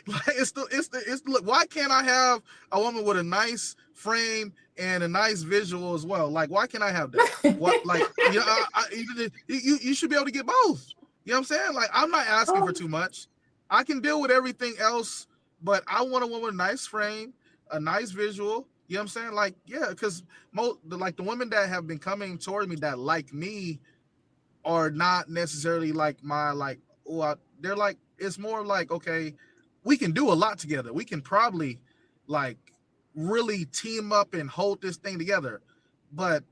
like it's the look. Why can't I have a woman with a nice frame and a nice visual as well? Like why can't I have that? What like you should be able to get both. You know what I'm saying? Like I'm not asking for too much. I can deal with everything else, but I want a woman with a nice frame, a nice visual. You know what I'm saying? Like yeah, because like the women that have been coming toward me that like me are not necessarily like my like well they're like it's more like okay we can do a lot together, we can probably like really team up and hold this thing together, but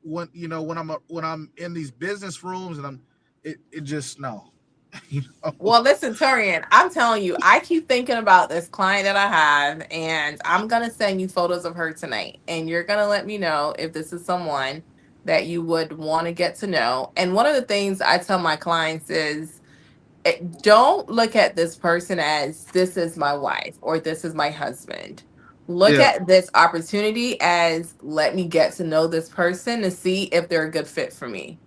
when when I'm in these business rooms and it just no. you know Well, listen, Turian, I'm telling you, I keep thinking about this client that I have, and I'm gonna send you photos of her tonight, and you're gonna let me know if this is someone that you would want to get to know. And one of the things I tell my clients is don't look at this person as this is my wife or this is my husband. Look yeah, at this opportunity as let me get to know this person to see if they're a good fit for me.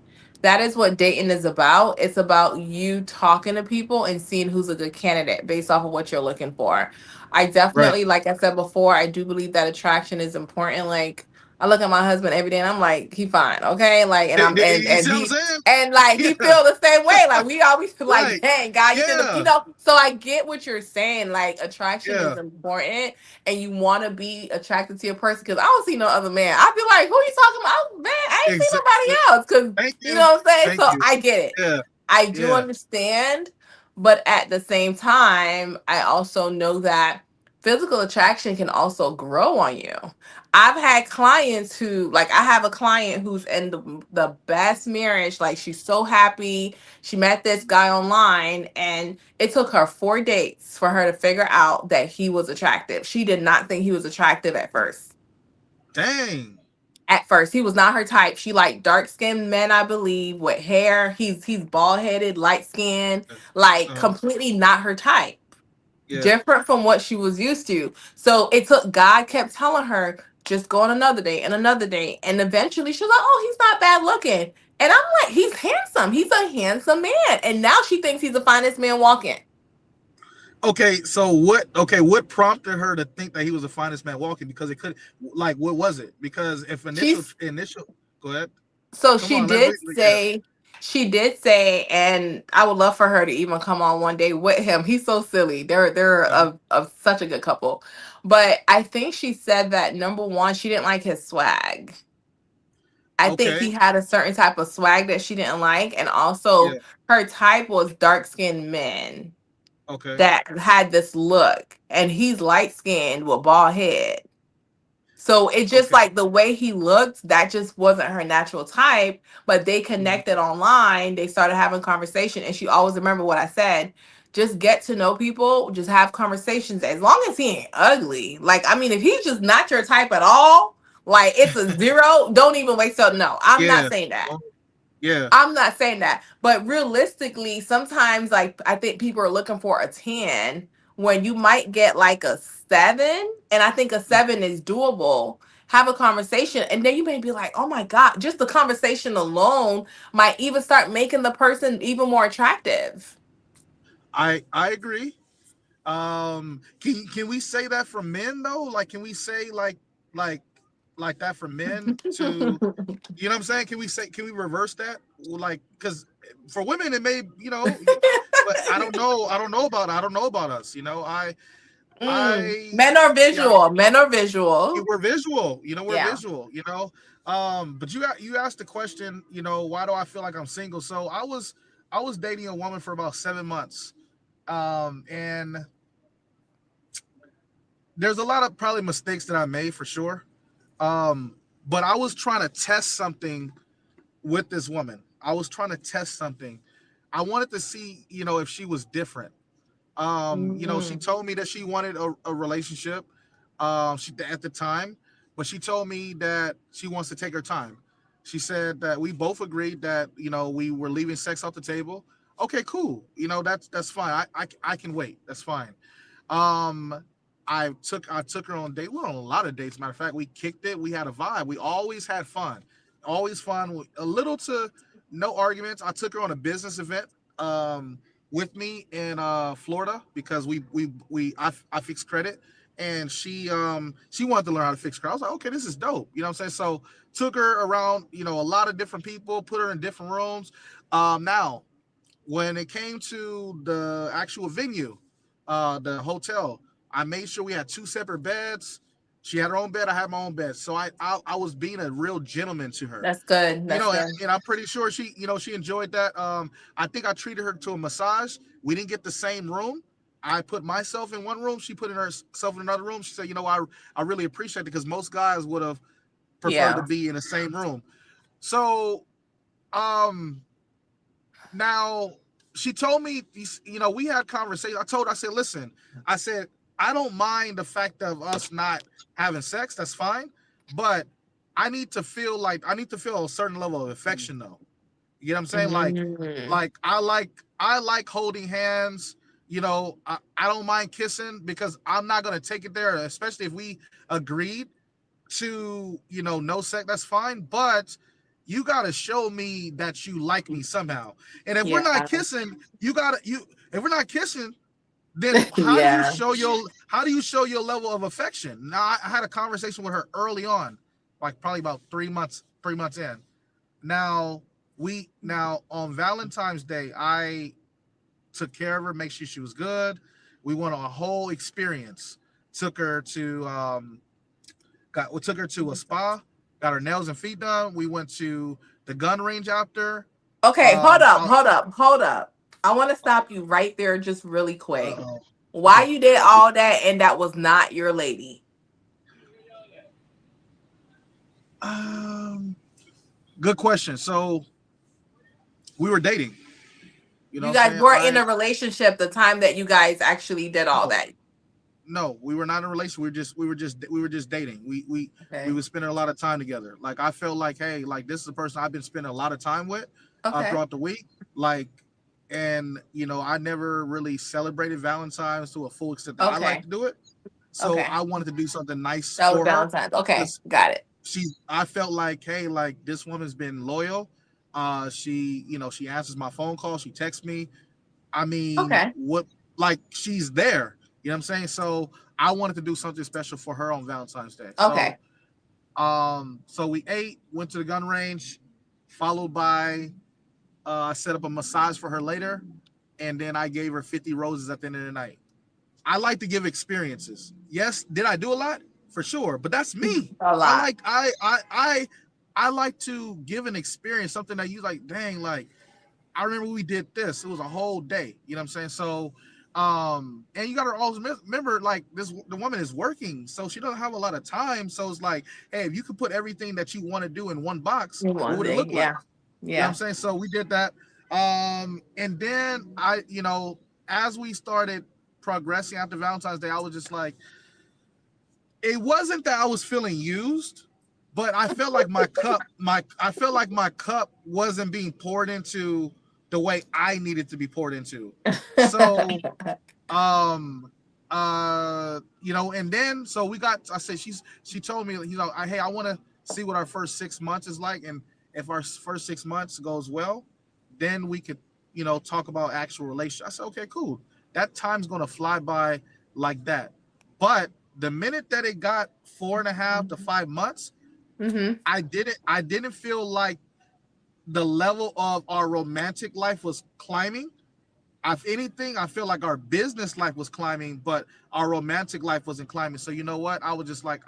That is what dating is about. It's about you talking to people and seeing who's a good candidate based off of what you're looking for. I right. definitely, like I said before, I do believe that attraction is important. Like I look at my husband every day and I'm like, he fine, okay? Like and I'm You and see what I'm he saying? and like he Yeah, feel the same way. Like we always feel like, right. dang, God, you did Yeah, So I get what you're saying. Like attraction is yeah, important, and you want to be attracted to your person. Because I don't see no other man. I be like, who you talking about? Oh, man, I ain't see exactly. nobody else. Because Thank you you, know what I'm saying. thank So you. I get it. Yeah, I do yeah. understand, but at the same time, I also know that physical attraction can also grow on you. I've had clients who, like, I have a client who's in the best marriage. Like, she's so happy. She met this guy online, and it took her 4 dates for her to figure out that he was attractive. She did not think he was attractive at first. Dang. At first, he was not her type. She liked dark skinned men, I believe, with hair. He's bald headed, light skinned, like Uh, completely not her type. yeah. Different from what she was used to. So it took God kept telling her, just go on another day and another day. And eventually she was like, oh, he's not bad looking. And I'm like, he's handsome. He's a handsome man. And now she thinks he's the finest man walking. Okay, so what? Okay, what prompted her to think that he was the finest man walking? Because it could, like, what was it? Because if She's initial, go ahead. so Come on, let me. Yeah. she did say, and I would love for her to even come on one day with him. He's so silly. They're Uh, of such a good couple. But I think she said that number one, she didn't like his swag. I think he okay. had a certain type of swag that she didn't like, and Yeah. also her type was dark skinned men Okay. that had this look, and he's light skinned with bald head. So it just Okay. like the way he looked, that just wasn't her natural type. But they Mhm. connected online. They started having conversation, and she always remember what I said. Just get to know people. Just have conversations. As long as he ain't ugly. Like I mean, if he's just not your type at all, like it's a zero. Don't even waste up. No, I'm not Yeah. saying that. Oh, yeah. I'm not saying that, but realistically, sometimes like I think people are looking for a 10 when you might get like a 7, and I think a 7 is doable. Have a conversation, and then you may be like, oh my God, just the conversation alone might even start making the person even more attractive. I agree. Can we say that for men though? Like, can we say like like that for men to you know what I'm saying? Can we reverse that? Well, like, because for women it may but I don't know. I don't know about us. Men are Yeah, visual. Men are visual. we're visual, we're Yeah. visual, but you asked the question, why do I feel like I'm single? So I was dating a woman for about 7 months, and there's a lot of probably mistakes that I made for sure, but I was trying to test something with this woman. I was trying to test something. I wanted to see, if she was different. She Mhm. told me that she wanted a relationship, she at the time, but she told me that she wants to take her time. She said that we both agreed that we were leaving sex off the table. Okay, cool. That's fine. I can wait. That's fine. Um, I took her on a date. We went on a lot of dates. Matter of fact, we kicked it. We had a vibe. We always had fun. Always fun. A little to no arguments. I took her on a business event. With me in Florida because I fixed credit, and she wanted to learn how to fix credit. I was like, okay, this is dope. You know what I'm saying? So took her around, a lot of different people, put her in different rooms. Now, when it came to the actual venue, the hotel, I made sure we had two separate beds. She had her own bed. I had my own bed. So I was being a real gentleman to her. That's good. That's And, good. and I'm pretty sure she enjoyed that. I think I treated her to a massage. We didn't get the same room. I put myself in one room. She put herself in another room. She said, I really appreciate it because most guys would have preferred to Yeah. be in the same room. So, um, now she told me, we had conversation. I said, listen, I said, I don't mind the fact of us not having sex. That's fine. But I need to feel a certain level of affection though. You know what I'm saying? Mhm. I like holding hands. I don't mind kissing because I'm not gonna take it there, especially if we agreed to, no sex, that's fine. But you gotta show me that you like me somehow. And if we're not Yeah. kissing, if we're not kissing, then Yeah. how do you show your level of affection? Now I had a conversation with her early on, like probably about 3 months in. Now on Valentine's Day, I took care of her, make sure she was good. We went on a whole experience. Took her to we took her to a spa, got her nails and feet done. We went to the gun range after. Okay, hold Um, up, I, hold up, hold up. I want to stop you right there just really quick. uh, Why okay. you did all that and that was not your lady? Um, Good question. So we were dating. You know You what I'm guys saying? weren't in a relationship the time that you guys actually did all No, that. no, we were not in a relationship. We were just dating. We Okay. were spending a lot of time together. Like I felt like, hey, like this is a person I've been spending a lot of time with Okay. throughout the week. Like, and I never really celebrated Valentine's to a full extent that I like Okay. to do it. So Okay. I wanted to do something nice That was for her Valentine's. Okay. because Got it. I felt like, hey, like this woman's been loyal. She answers my phone call. She texts me. I mean, Okay. what, like she's there. You know what I'm saying? So I wanted to do something special for her on Valentine's Day. So, Okay. so we ate, went to the gun range, followed by I set up a massage for her later, and then I gave her 50 roses at the end of the night. I like to give experiences. Yes, did I do a lot? For sure, but that's me. A I lot. like I like to give an experience, something that you like, dang, like I remember we did this. It was a whole day. You know what I'm saying? So, and you gotta always remember, like the woman is working, so she doesn't have a lot of time. So it's like, hey, if you could put everything that you want to do in one box, what One would it thing. look like? Yeah. You know what I'm Yeah. saying? So we did that. And then as we started progressing after Valentine's Day, I was just like, it wasn't that I was feeling used, but I felt like I felt like my cup wasn't being poured into the way I needed to be poured into. So and then so we got, I said, she told me, hey, I want to see what our first 6 months is like, and if our first 6 months goes well, then we could talk about actual relationship. I said, okay, cool, that time's gonna fly by like that. But the minute that it got 4.5 to 5 months, Mm-hmm. I didn't feel like the level of our romantic life was climbing. If anything, I feel like our business life was climbing, but our romantic life wasn't climbing. So you know what? I was just like,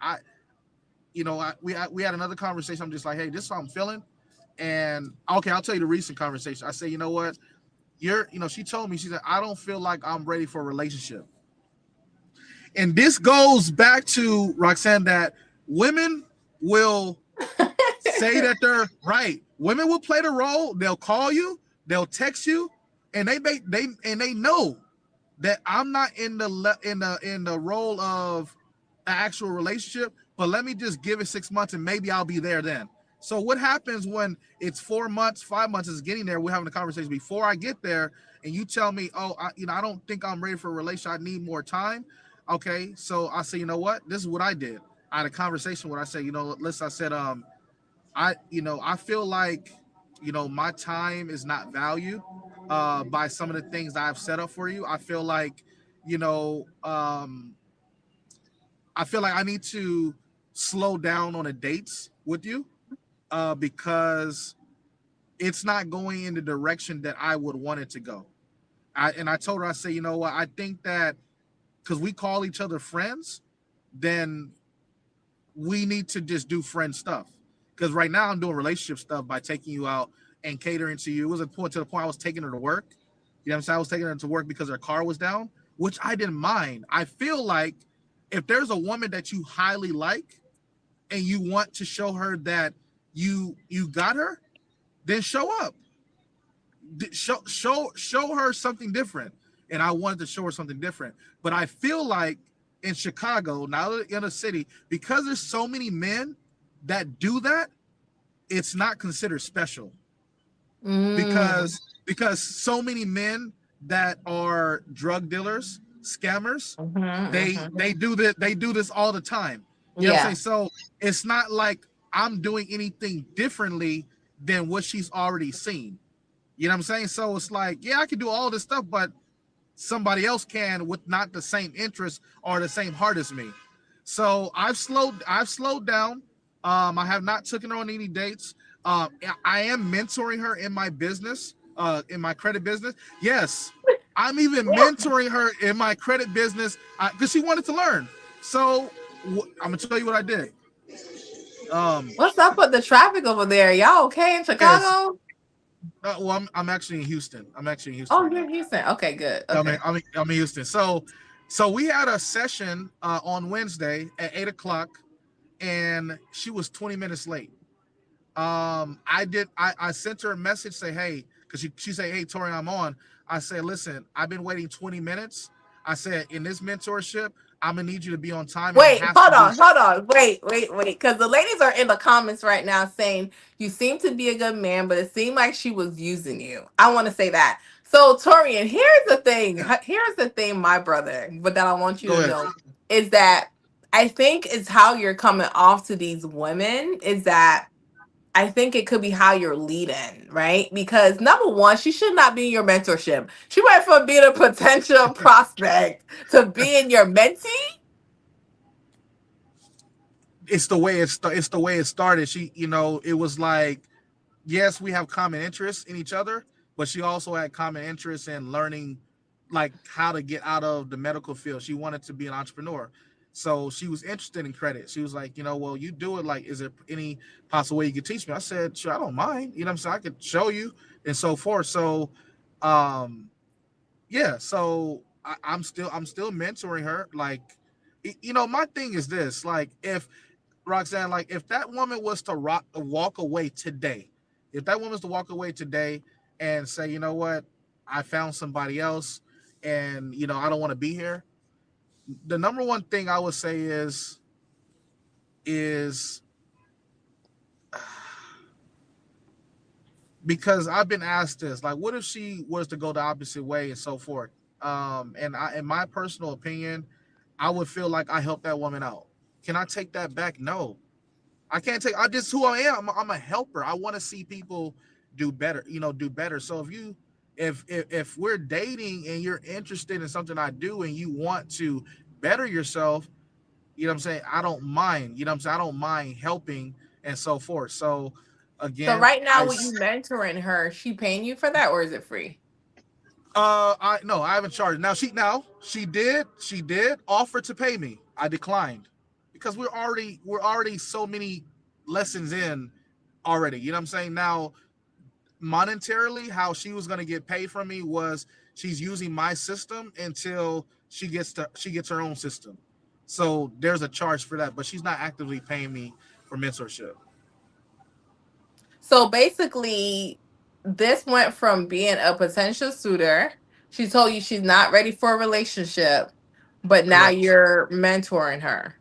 we had another conversation. I'm just like, hey, this is how I'm feeling. And okay, I'll tell you the recent conversation. I say, you know what? She told me, she said, I don't feel like I'm ready for a relationship. And this goes back to Roxanne, that women will say that they're right. Women will play the role. They'll call you, they'll text you, and they know that I'm not in the role of an actual relationship, but let me just give it 6 months and maybe I'll be there then. So what happens when it's 4 months, 5 months is getting there? We're having a conversation before I get there, and you tell me, oh, I don't think I'm ready for a relationship. I need more time. Okay, so I say, you know what? This is what I did. I had a conversation where I said, listen, I said, I feel like, my time is not valued by some of the things I've set up for you. I feel like, I feel like I need to slow down on the dates with you because it's not going in the direction that I would want it to go. I told her, I say, you know what? I think that because we call each other friends, then we need to just do friend stuff. Because right now I'm doing relationship stuff by taking you out and catering to you. It was to the point I was taking her to work. You know what I'm saying? I was taking her to work because her car was down, which I didn't mind. I feel like if there's a woman that you highly like and you want to show her that you got her, then show up. Show her something different. And I wanted to show her something different. But I feel like in Chicago, now in a city, because there's so many men that do that, it's not considered special. Because so many men that are drug dealers, scammers, they do this all the time. You know what I'm saying? So it's not like I'm doing anything differently than what she's already seen. You know what I'm saying? So it's like, yeah, I can do all this stuff, but somebody else can with not the same interest or the same heart as me. So I've slowed down. I have not taken her on any dates. I am mentoring her in my business, in my credit business. Yes, I'm even mentoring her in my credit business because she wanted to learn. So I'm gonna tell you what I did. What's up with the traffic over there? Y'all okay in Chicago? Well, I'm actually in Houston. Oh, you're in Houston. Okay, good. Okay. I'm in Houston. So we had a session on Wednesday at 8:00, and she was 20 minutes late. I sent her a message, say, hey, because she said, hey, Tori, I'm on. I said, listen, I've been waiting 20 minutes. I said, in this mentorship, I'm gonna need you to be on time. Wait, hold on. Wait. Because the ladies are in the comments right now saying you seem to be a good man, but it seemed like she was using you. I want to say that. So, Torian, here's the thing. Here's the thing, my brother, but that I want you to know is that I think it's how you're coming off to these women is that I think it could be how you're leading, right? Because number one, she should not be in your mentorship. She went from being a potential prospect to being your mentee. It's the way it started. She, it was like, yes, we have common interests in each other, but she also had common interests in learning like how to get out of the medical field. She wanted to be an entrepreneur. So she was interested in credit. She was like, well, you do it. Like, is there any possible way you could teach me? I said, sure, I don't mind. You know what I'm saying? I could show you and so forth. So, yeah. So I'm still mentoring her. Like, my thing is this, like, if Roxanne, like, if that woman was to walk away today, and say, you know what, I found somebody else and, I don't want to be here. The number one thing I would say is because I've been asked this, like, what if she was to go the opposite way and so forth? And in my personal opinion, I would feel like I helped that woman out. Can I take that back? No, I can't take. I just who I am. I'm a helper. I want to see people do better. So if we're dating and you're interested in something I do and you want to better yourself, you know what I'm saying? I don't mind. You know what I'm saying? I don't mind helping and so forth. So again, so right now, when you mentoring her, she paying you for that or is it free? I haven't charged. Now she did offer to pay me. I declined because we're already so many lessons in already. You know what I'm saying? Now monetarily, how she was gonna get paid from me was she's using my system until she gets her own system. So there's a charge for that, but she's not actively paying me for mentorship. So basically, this went from being a potential suitor. She told you she's not ready for a relationship, but now Correct. you're mentoring her.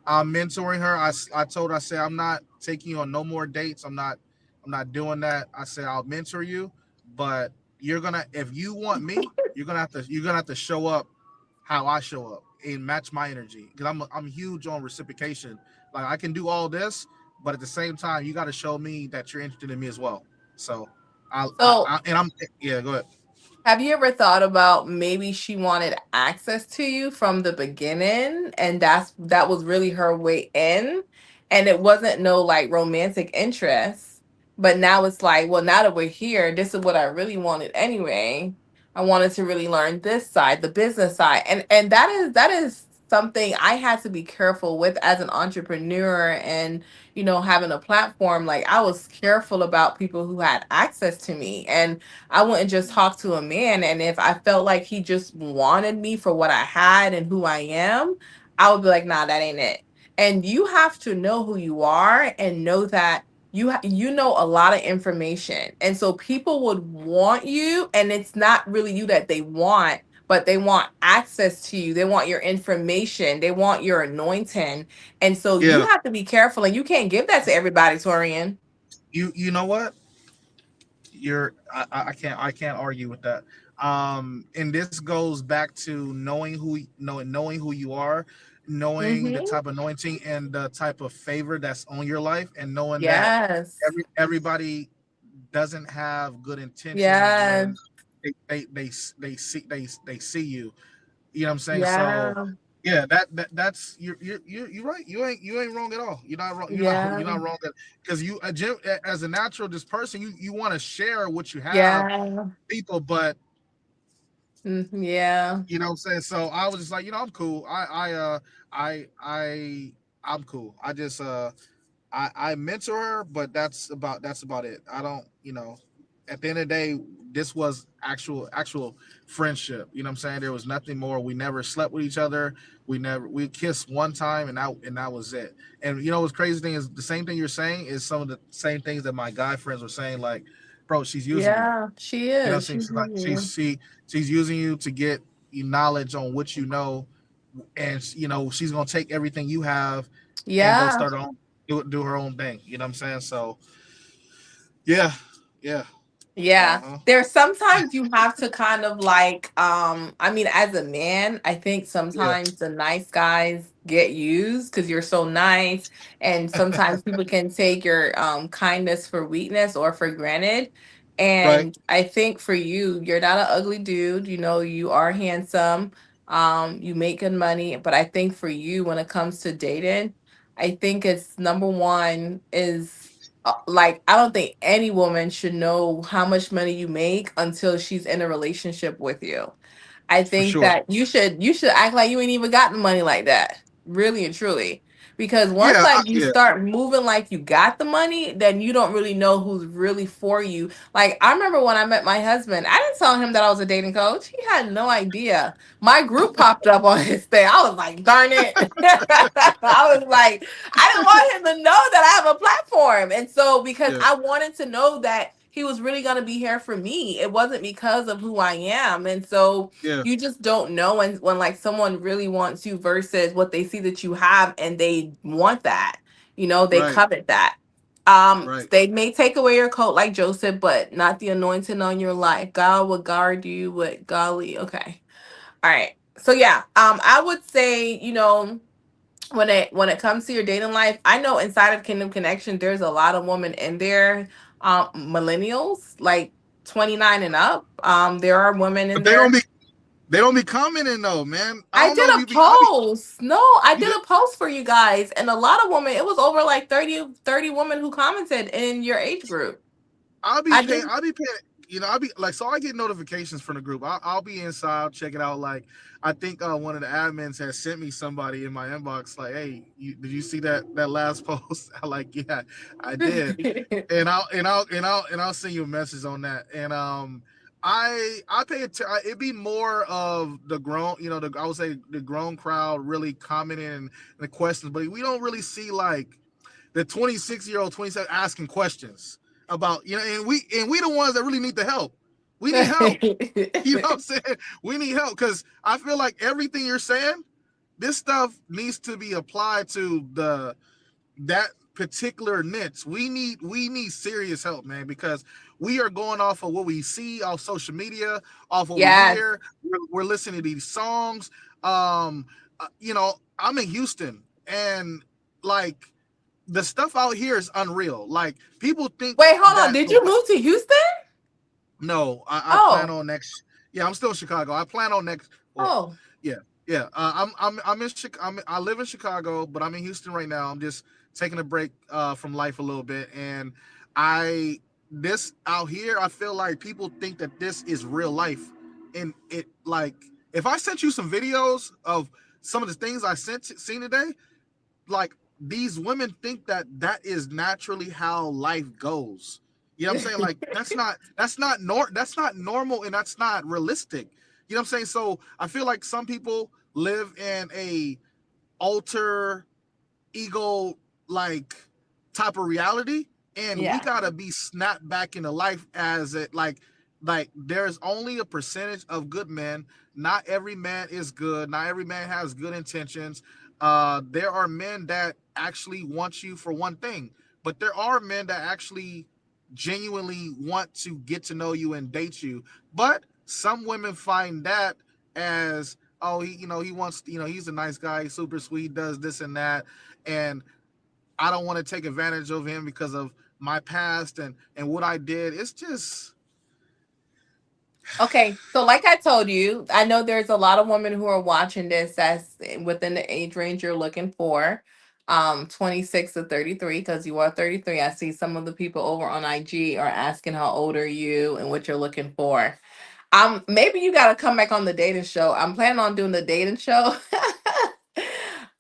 I'm mentoring her. I told her, I said, I'm not taking you on no more dates. I'm not doing that. I said I'll mentor you, but you're gonna if you want me, you're gonna have to show up how I show up and match my energy because I'm huge on reciprocation. Like I can do all this, but at the same time, you got to show me that you're interested in me as well. So So and I'm yeah. Go ahead. have you ever thought about maybe she wanted access to you from the beginning and that was really her way in, and it wasn't no like romantic interest, but now it's like, well, now that we're here, this is what I really wanted anyway. I wanted to really learn this side, the business side. And that is something I had to be careful with as an entrepreneur, and having a platform. Like, I was careful about people who had access to me, and I wouldn't just talk to a man. And if I felt like he just wanted me for what I had and who I am, I would be like, nah, that ain't it. And you have to know who you are and know that you know a lot of information. And so people would want you, and it's not really you that they want, but they want access to you. They want your information. They want your anointing. And so you Yeah, have to be careful, and you can't give that to everybody, Torian. you know what? I can't argue with that. And this goes back to knowing who you are, knowing the Mm-hmm. type of anointing and the type of favor that's on your life, and knowing that Yes. everybody doesn't have good intentions when Yes. they see you. You know what I'm saying? So Yeah. yeah, that's you're right. You ain't wrong at all. You're not wrong. You're Yeah. not wrong because as a natural just person, you want to share what you have Yeah. people, but Yeah. you know what I'm saying. So I was just like, I'm cool. I'm cool. I mentor her, but that's about it. I don't, at the end of the day, this was actual friendship. You know what I'm saying? There was nothing more. We never slept with each other. We kissed one time, and that was it. And what's crazy thing is the same thing you're saying is some of the same things that my guy friends were saying. Like, bro, she's using you. Yeah. She You know, is. she's She's like you. she's using you to get you knowledge on what you know, and she's gonna take everything you have and go Yeah. start her own do her own thing. You know what I'm saying? So yeah, yeah, Yeah. uh-huh, There's sometimes you have to kind of like, I mean, as a man, I think yeah, sometimes the nice guys get used because you're so nice. And sometimes people can take your kindness for weakness or for granted. right, And I think for you, you're not an ugly dude. You are handsome. You make good money. But I think for you, when it comes to dating, I think it's number one is like, I don't think any woman should know how much money you make until she's in a relationship with you. I for think sure. that you should act like you ain't even gotten money like that, really and truly. Because once Yeah, like you yeah, start moving like you got the money, then you don't really know who's really for you. Like, I remember when I met my husband, I didn't tell him that I was a dating coach. He had no idea. My group popped up on his thing. I was like, darn it. I was like, I didn't want him to know that I have a platform. And so, because yeah, I wanted to know that he was really going to be here for me, it wasn't because of who I am. And so, yeah. you just don't know when like someone really wants you versus what they see that you have, and they want that. They Right, covet that. right. They may take away your coat like Joseph, but not the anointing on your life. God will guard you with golly. Okay. All right. So yeah, I would say, when it comes to your dating life, I know inside of Kingdom Connection, there's a lot of women in there, millennials, like 29 and up. There are women in But they don't be commenting though, man. I I don't know did if a you be. I be. post. No, I You did did. a post for you guys, and a lot of women, it was over like 30 women who commented in your age group. I'll be I paying. did. I'll be paying. you know, I'll be like, so I get notifications from the group. I'll be inside, I'll check it out. Like, I think one of the admins has sent me somebody in my inbox, like, hey, did you see that last post? I'm like, yeah, I did. And I'll send you a message on that. And I pay it. It'd be more of the grown, you know, I would say the grown crowd really commenting and the questions, but we don't really see like the 26-year-old, 27 asking questions about, you know, and we the ones that really need the help. We need help. You know what I'm saying? We need help because I feel like everything you're saying, this stuff needs to be applied to that particular niche. We need serious help, man, because we are going off of what we see off social media, off what we Yes. hear. We're listening to these songs. You know, I'm in Houston, and like the stuff out here is unreal. Like people think Wait, hold on. that Did you move to Houston? no, I plan Oh, on next. Yeah, I'm still in Chicago. I plan on next. Well, oh, yeah, yeah. I'm in Chicago. I live in Chicago, but I'm in Houston right now. I'm just taking a break from life a little bit, and this out here, I feel like people think that this is real life, and it like if I sent you some videos of some of the things I seen today, like these women think that that is naturally how life goes. You know what I'm saying? Like that's not normal and that's not realistic. You know what I'm saying? So I feel like some people live in a alter ego like type of reality, and we yeah. gotta be snapped back into life as it like there's only a percentage of good men. Not every man is good. Not every man has good intentions. There are men that actually want you for one thing, but there are men that actually genuinely want to get to know you and date you. But some women find that as, oh, he wants, he's a nice guy, he's super sweet, does this and that, and I don't want to take advantage of him because of my past and what I did. It's just Okay, so like I told you, I know there's a lot of women who are watching this that's within the age range you're looking for, 26 to 33, because you are 33. I see some of the people over on IG are asking how old are you and what you're looking for. Maybe you gotta come back on the dating show. I'm planning on doing the dating show.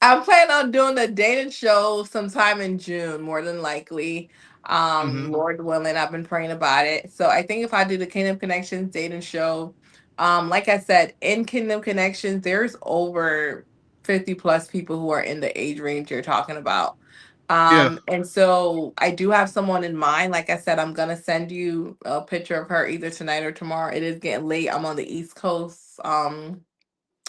I'm planning on doing the dating show sometime in June, more than likely. mm-hmm. Lord willing, I've been praying about it. So I think if I do the Kingdom Connections dating show, like I said, in Kingdom Connections, there's over 50 plus people who are in the age range you're talking about. Yeah, And so I do have someone in mind. Like I said, I'm gonna send you a picture of her either tonight or tomorrow. It is getting late. I'm on the East Coast.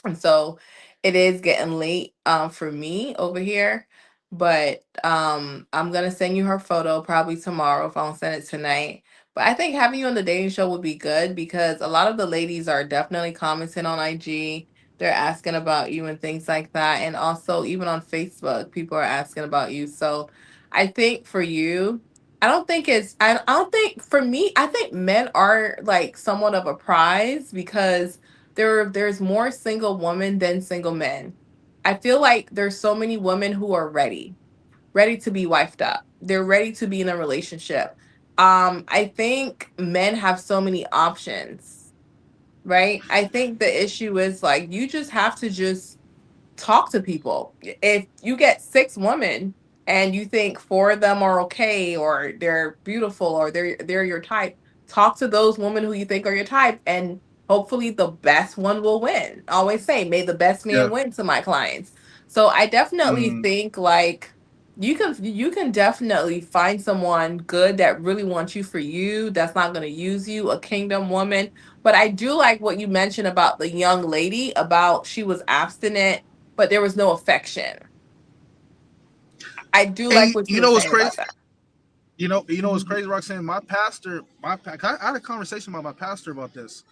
And so it is getting late for me over here. But I'm gonna send you her photo probably tomorrow if I don't send it tonight. But I think having you on the dating show would be good because a lot of the ladies are definitely commenting on IG. They're asking about you and things like that. And also even on Facebook, people are asking about you. So I think for you, I don't think for me, I think men are like somewhat of a prize because there's more single women than single men. I feel like there's so many women who are ready to be wifed up. They're ready to be in a relationship. I think men have so many options, right? I think the issue is like you just have to just talk to people. If you get six women and you think four of them are okay or they're beautiful or they're your type, talk to those women who you think are your type and hopefully the best one will win. I always say, may the best yeah. man win to my clients. So I definitely Mm. think like you can definitely find someone good that really wants you for you, that's not going to use you, a kingdom woman. But I do like what you mentioned about the young lady about she was abstinent but there was no affection. I do And like what you you were know what's saying crazy? about that. What's Mhm. crazy, Roxanne? My pastor, I had a conversation with my pastor about this,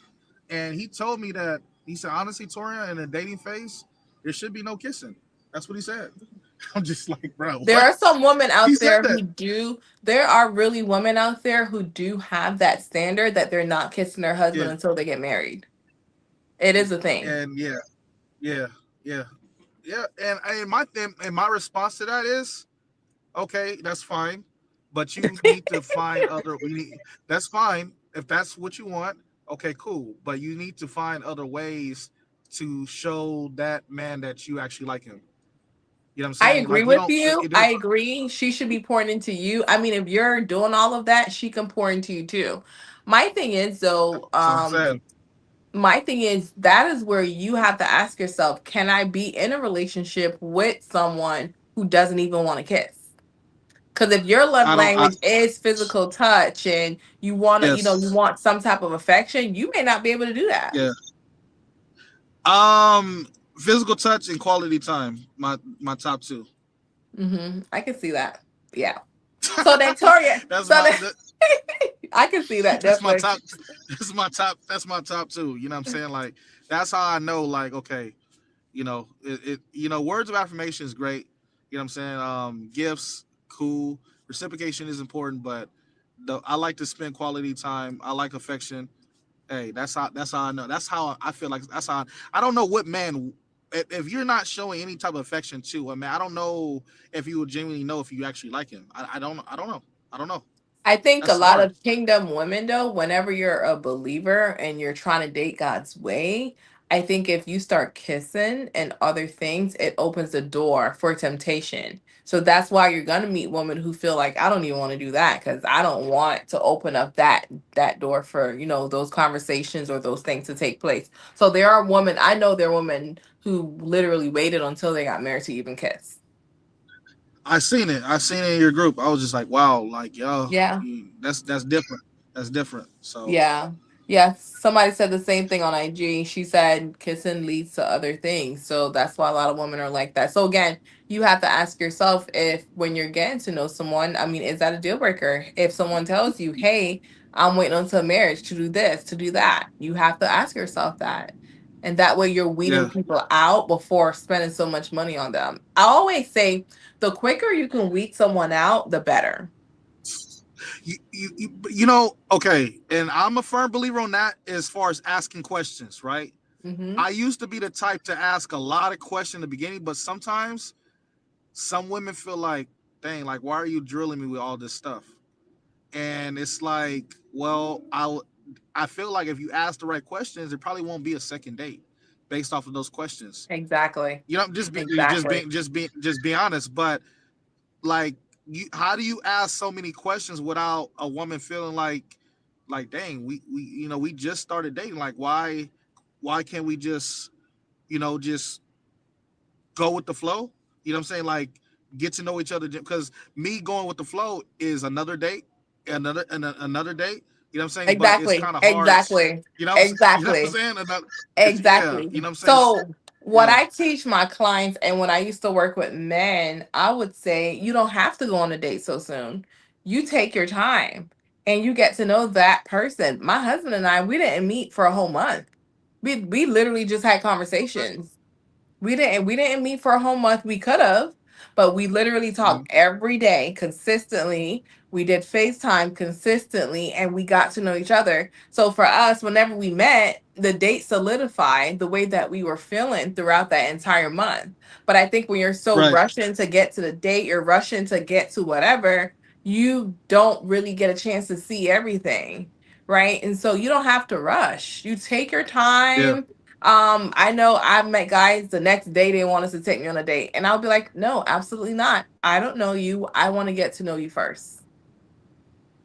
and he told me that he said, honestly, Toria, in a dating phase, there should be no kissing. That's what he said. I'm just like, bro, There what? are some women He out said there that. who do. There are really women out there who do have that standard that they're not kissing their husband Yeah, until they get married. It is a thing. and yeah, yeah, yeah. And my response to that is, okay, that's fine, but you need to find other. That's fine. if that's what you want, okay, cool. But you need to find other ways to show that man that you actually like him. You know what I'm I saying? agree Like you with don't. you. It, I agree. She should be pouring into you. I mean, if you're doing all of that, she can pour into you too. My thing is though, that's what I'm saying. my thing is that is where you have to ask yourself, can I be in a relationship with someone who doesn't even want to kiss? Because if your love I don't. I language is physical touch and you want to, you yes. want some type of affection, you may not be able to do that. Yeah. Physical touch and quality time. My top two. I can see that. Yeah. So then, Toria, that's so my. then, I can see that That's my definitely. top. That's my top. That's my top two. You know what I'm saying? Like that's how I know. Like okay, words of affirmation is great. You know what I'm saying? Gifts, cool. Reciprocation is important, but I like to spend quality time. I like affection. Hey, that's how I know. That's how I feel like. That's how I don't know what man. If you're not showing any type of affection to a man, I don't know if you will genuinely know if you actually like him. I don't know. I don't know. I think a That's lot hard. of kingdom women, though, whenever you're a believer and you're trying to date God's way, I think if you start kissing and other things, it opens the door for temptation. So that's why you're gonna meet women who feel like I don't even want to do that because I don't want to open up that door for those conversations or those things to take place. So there are women there are women who literally waited until they got married to even kiss. I seen it. I seen it in your group. I was just like, wow, like yo, Yeah. that's different. That's different. So Yeah. Yeah. Somebody said the same thing on IG. She said kissing leads to other things. So that's why a lot of women are like that. So again, you have to ask yourself if when you're getting to know someone, I mean, is that a deal breaker? If someone tells you, hey, I'm waiting until marriage to do this, to do that, you have to ask yourself that. And that way you're weeding yeah, people out before spending so much money on them. I always say the quicker you can weed someone out, the better. okay. And I'm a firm believer on that as far as asking questions, right? Hmm. I used to be the type to ask a lot of questions in the beginning, but sometimes some women feel like, dang, like why are you drilling me with all this stuff? And it's like, well, I feel like if you ask the right questions, it probably won't be a second date based off of those questions. Exactly. Exactly. Just be honest. But like, how do you ask so many questions without a woman feeling like, dang, we just started dating. Like, why can't we just go with the flow? You know what I'm saying? Like, get to know each other because me going with the flow is another date, another date. You know what I'm saying? But it's Exactly. kind of hard. Exactly. You know what I'm Exactly. saying? Yeah. Exactly. You know what I'm saying? So, what Yeah. I teach my clients, and when I used to work with men, I would say you don't have to go on a date so soon. You take your time and you get to know that person. My husband and I, we didn't meet for a whole month. We literally just had conversations. We didn't meet for a whole month. We could have, but we literally Mhm. talked every day consistently. We did FaceTime consistently and we got to know each other. So for us, whenever we met, the date solidified the way that we were feeling throughout that entire month. But I think when you're so Right. rushing to get to the date, you're rushing to get to whatever, you don't really get a chance to see everything. Right. And so you don't have to rush. You take your Yeah. time. I know I've met guys the next day they want us to take me on a date, and I'll be like, no, absolutely not. I don't know you. I want to get to know you first.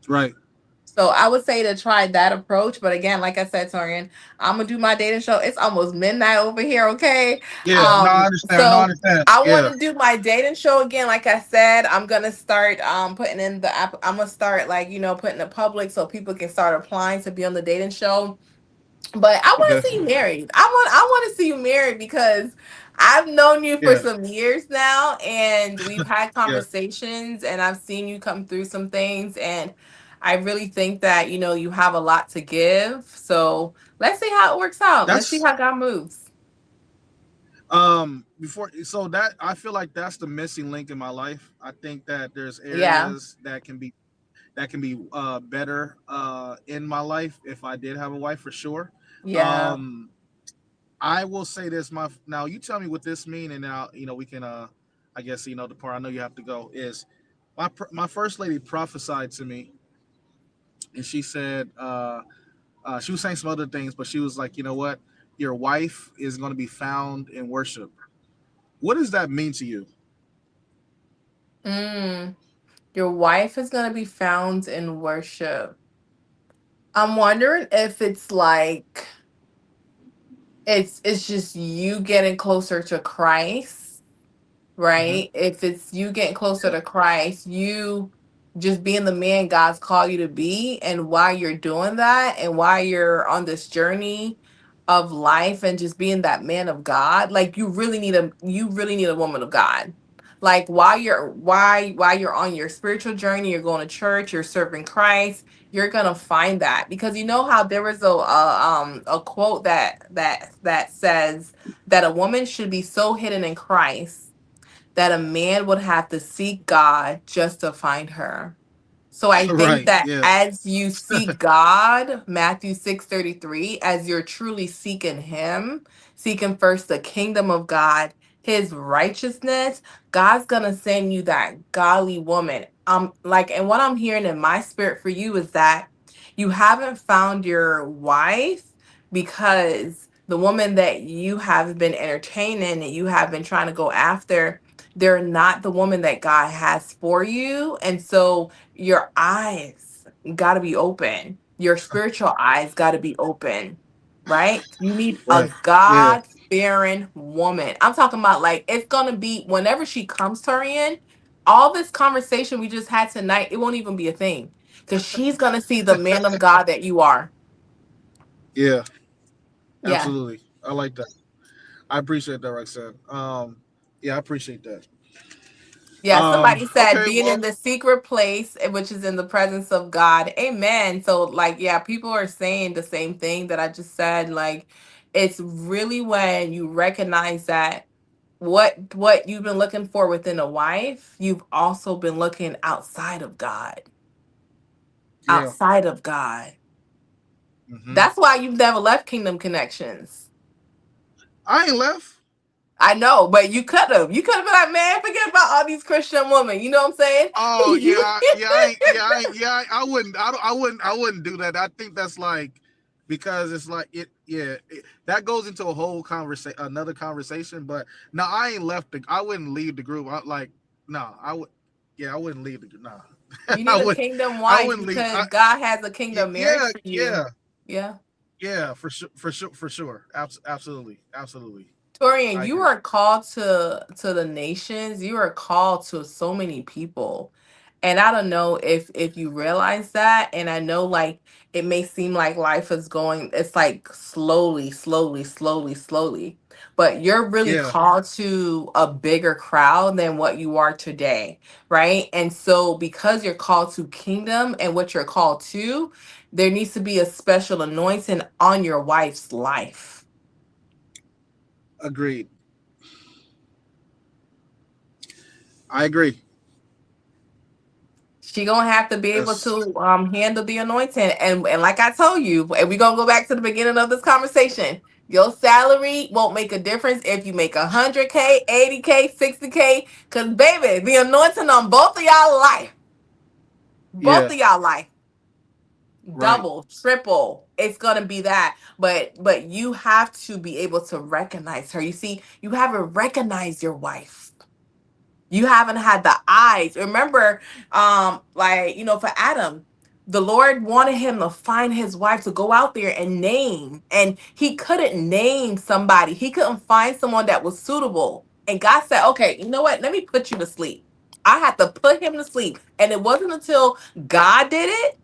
Right. So I would say to try that approach. But again, like I said, Torian, I'm gonna do my dating show. It's almost midnight over here, okay? Yeah. No, I understand. No, I So understand. I want Yeah. to do my dating show again. Like I said, I'm gonna start putting in the app. I'm gonna start like putting it public so people can start applying to be on the dating show. But I want Okay. to see you married. I want to see you married because I've known you for Yeah. some years now and we've had Yeah. conversations and I've seen you come through some things and I really think that you have a lot to give. So, let's see how it works out. Let's see That's how God moves. before so that I feel like that's the missing link in my life. I think that there's Yeah. areas that can be better in my life if I did have a wife for sure. Yeah. Um I will say this, now you tell me what this mean, and now we can I guess the part I know you have to go is my first lady prophesied to me and she said she was saying some other things, but she was like, you know what, your wife is going to be found in worship. What does that mean to you? Mm, your wife is going to be found in worship. I'm wondering if it's like it's just you getting closer to Christ, Hmm. right? If it's you getting closer to Christ, you just being the man God's called you to be, and while you're doing that, and while you're on this journey of life, and just being that man of God, like you really need a woman of God. Like while you're on your spiritual journey, you're going to church, you're serving Christ, you're gonna find that because you know how there was a quote that says that a woman should be so hidden in Christ that a man would have to seek God just to find her. So I think Right. that Yeah. as you seek God, Matthew 6:33, as you're truly seeking him, seeking first the kingdom of God, his righteousness, God's gonna send you that godly woman. And what I'm hearing in my spirit for you is that you haven't found your wife because the woman that you have been entertaining and you have been trying to go after, they're not the woman that God has for you. And so your eyes got to be open. Your spiritual eyes got to be open, right? You need a Right. Yeah. God fearing woman. I'm talking about like it's going to be whenever she comes to her in, all this conversation we just had tonight, it won't even be a thing because she's going to see the man of God that you are. Yeah. Yeah. Absolutely. I like that. I appreciate that, Roxanne. Yeah, I appreciate that. Yeah, somebody said Okay. being Well. in the secret place, which is in the presence of God. Amen. So, like, yeah, people are saying the same thing that I just said. Like, it's really when you recognize that what you've been looking for within a wife, you've also been looking outside of God. Yeah. Outside of God. Hmm. That's why you've never left Kingdom Connections. I ain't left. I know, but you could have. You could have been like, man, forget about all these Christian women. You know what I'm saying? Oh yeah, You yeah, I ain't, yeah, I ain't, yeah. I wouldn't, I, don't, I wouldn't do that. I think that's like because it's like it, yeah. That goes into a whole conversation, another conversation. But no, I ain't left. I wouldn't leave the group. No, I would, yeah, I wouldn't leave the group. Nah, You I need a would, kingdom I wife wouldn't leave. because God has a kingdom marriage Yeah, for you. yeah, Yeah. yeah, for sure, for sure, for sure. Absolutely, absolutely. Torian, I you agree. are called to the nations. You are called to so many people. And I don't know if you realize that. And I know like it may seem like life is going, it's like slowly, slowly, slowly, slowly. But you're really Yeah, called to a bigger crowd than what you are today, right? And so because you're called to kingdom and what you're called to, there needs to be a special anointing on your wife's life. agreed. I agree. She gonna have to be able That's to handle the anointing. And like I told you, and we gonna go back to the beginning of this conversation. Your salary won't make a difference if you make 100K, 80K, 60K. Cause baby, the anointing on both of y'all life, both yeah, of y'all life, right. double, triple. It's gonna be that. But you have to be able to recognize her. You see, you haven't recognized your wife. You haven't had the eyes. Remember, like, for Adam, the Lord wanted him to find his wife to go out there and name. And he couldn't name somebody. He couldn't find someone that was suitable. And God said, okay, you know what? Let me put you to sleep. I had to put him to sleep. And it wasn't until God did it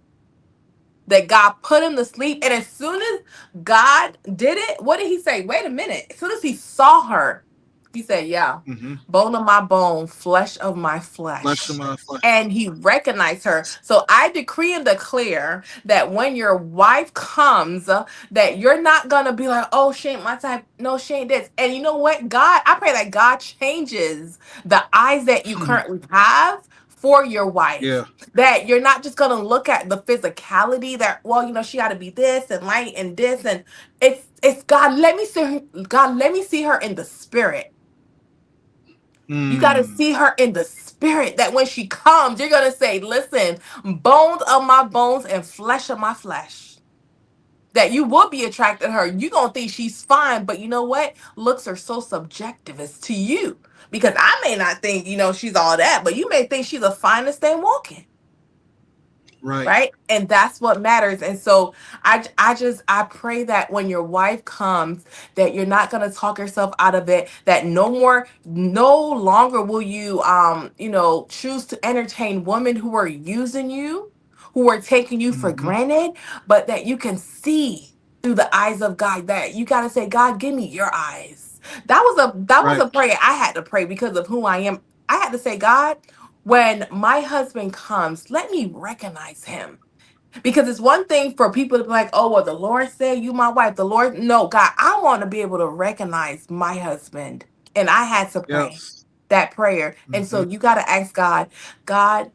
that God put him to sleep. And as soon as God did it, what did he say? Wait a minute. As soon as he saw her, he said, yeah, Mm-hmm. bone of my bone, flesh of my Flesh of flesh. my flesh. And he recognized her. So I decree and declare that when your wife comes, that you're not gonna be like, oh, she ain't my type. No, she ain't this. And you know what? God, I pray that God changes the eyes that you currently have for your wife, Yeah. that you're not just gonna look at the physicality that, well, she got to be this and light and this, and it's God. Let me see her, God. Let me see her in the spirit. You got to Mm. see her in the spirit that when she comes, you're going to say, listen, bones of my bones and flesh of my flesh. That you will be attracted to her. You're going to think she's fine, but you know what? Looks are so subjective as to you. Because I may not think, she's all that, but you may think she's the finest thing walking, Right. right? And that's what matters. And so I pray that when your wife comes, that you're not going to talk yourself out of it, that no longer will you choose to entertain women who are using you, who are taking you for Hmm. granted, but that you can see through the eyes of God. That you got to say, God, give me your eyes. That was Right. a prayer I had to pray because of who I am. I had to say, God, when my husband comes, let me recognize him. Because it's one thing for people to be like, oh, well, the Lord said you my wife. The Lord, no, God, I want to be able to recognize my husband. And I had to pray Yes. that prayer. And so Hmm. you got to ask God, God,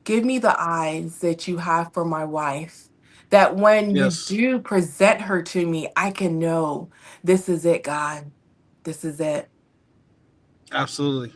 give me the eyes that you have for my wife. That when you Yes. do present her to me, I can know this is it, God. This is it. Absolutely.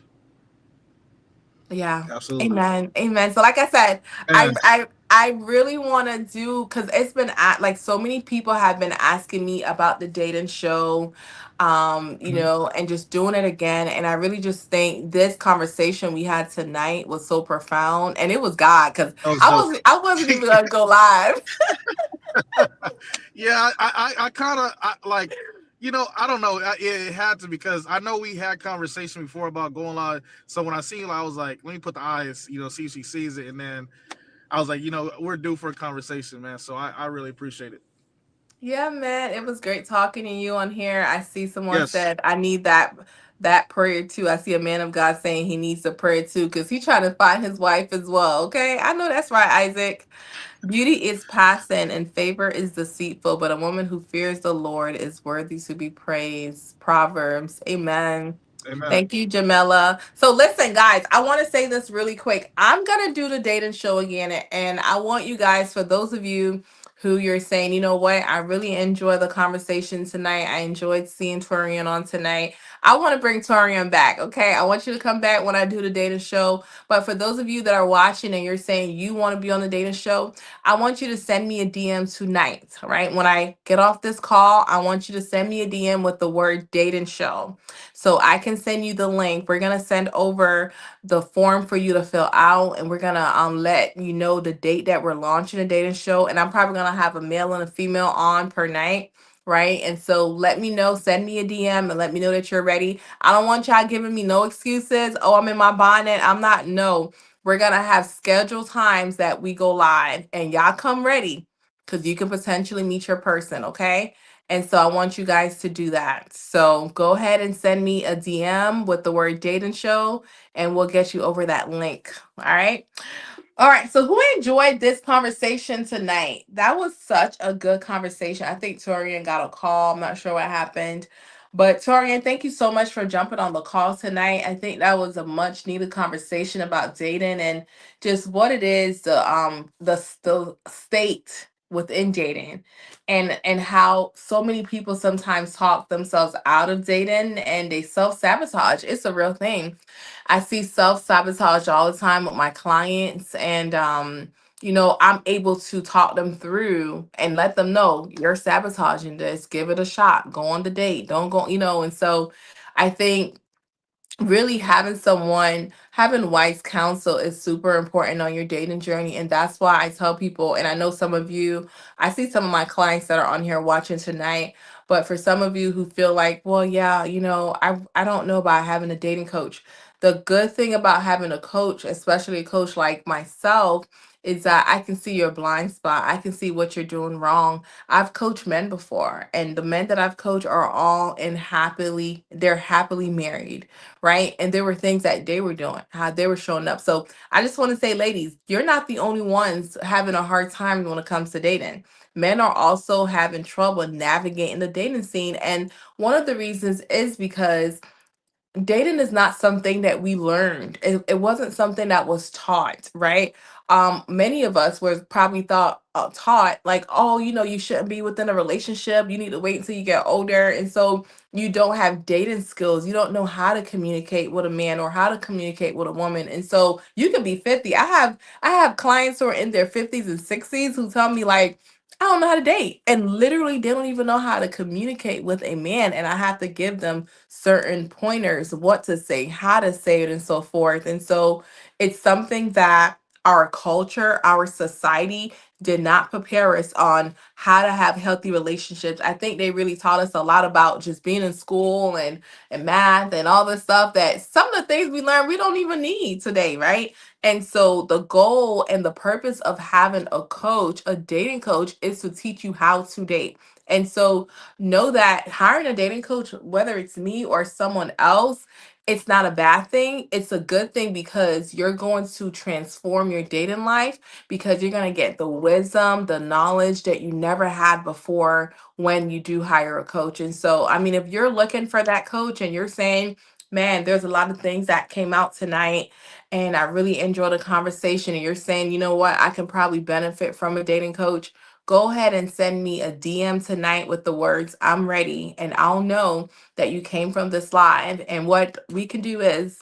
Yeah. Absolutely. Amen. Amen. So like I said, I And I I really want to do because it's been like so many people have been asking me about the dating show, mhm. and just doing it again. And I really just think this conversation we had tonight was so profound, and it was God because That was I dope. wasn't I wasn't even gonna go live. Yeah, I kind of like, I don't know. It had to because I know we had conversation before about going live. So when I seen you, I was like, let me put the eyes, see if she sees it, and then I was like, we're due for a conversation, man. So I really appreciate it. Yeah, man, it was great talking to you on here. I see someone Yes. said I need that prayer too. I see a man of God saying he needs a prayer too because he's trying to find his wife as well. Okay, I know that's right, Isaac. Beauty is passing and favor is deceitful, but a woman who fears the Lord is worthy to be praised. Proverbs. Amen. Amen. Thank you, Jamila. So, listen, guys, I want to say this really quick. I'm going to do the dating show again. And I want you guys, for those of you who you're saying, you know what, I really enjoy the conversation tonight. I enjoyed seeing Torian on tonight. I want to bring Torian back. Okay. I want you to come back when I do the dating show. But for those of you that are watching and you're saying you want to be on the dating show, I want you to send me a DM tonight. Right. When I get off this call, I want you to send me a DM with the word dating show so I can send you the link. We're gonna send over the form for you to fill out, and we're gonna let you know the date that we're launching the dating show. And I'm probably gonna have a male and a female on per night. Right. And so let me know, send me a DM and let me know that you're ready. I don't want y'all giving me no excuses. Oh, I'm in my bonnet. I'm not. No, we're gonna have scheduled times that we go live and y'all come ready because you can potentially meet your person. Okay. And so I want you guys to do that. So go ahead and send me a DM with the word dating show, and we'll get you over that link. All right. All right. So who enjoyed this conversation tonight? That was such a good conversation. I think Torian got a call. I'm not sure what happened. But Torian, thank you so much for jumping on the call tonight. I think that was a much needed conversation about dating and just what it is, the state within dating and how so many people sometimes talk themselves out of dating and they self-sabotage. It's a real thing. I see self-sabotage all the time with my clients and I'm able to talk them through and let them know you're sabotaging this. Give it a shot. Go on the date. Don't go, and so I think really having wise counsel is super important on your dating journey, and that's why I tell people, and I know some of you, I see some of my clients that are on here watching tonight, but for some of you who feel like, well, yeah, I don't know about having a dating coach. The good thing about having a coach, especially a coach like myself, is that I can see your blind spot. I can see what you're doing wrong. I've coached men before, and the men that I've coached are all they're happily married, right? And there were things that they were doing, how they were showing up. So I just want to say, ladies, you're not the only ones having a hard time when it comes to dating. Men are also having trouble navigating the dating scene. And one of the reasons is because dating is not something that we learned. It wasn't something that was taught, right? Many of us were probably taught like, oh, you shouldn't be within a relationship. You need to wait until you get older, and so you don't have dating skills. You don't know how to communicate with a man or how to communicate with a woman, and so you can be 50. I have clients who are in their 50s and 60s who tell me like, I don't know how to date. And literally, they don't even know how to communicate with a man. And I have to give them certain pointers, what to say, how to say it, and so forth. And so it's something that our culture, our society did not prepare us on how to have healthy relationships. I think they really taught us a lot about just being in school and math and all this stuff that some of the things we learned we don't even need today, right? And so the goal and the purpose of having a coach, a dating coach, is to teach you how to date. And so know that hiring a dating coach, whether it's me or someone else, it's not a bad thing. It's a good thing because you're going to transform your dating life because you're going to get the wisdom, the knowledge that you never had before when you do hire a coach. And so, I mean, if you're looking for that coach and you're saying, man, there's a lot of things that came out tonight and I really enjoyed the conversation, and you're saying, you know what, I can probably benefit from a dating coach, go ahead and send me a DM tonight with the words, I'm ready. And I'll know that you came from this live. And what we can do is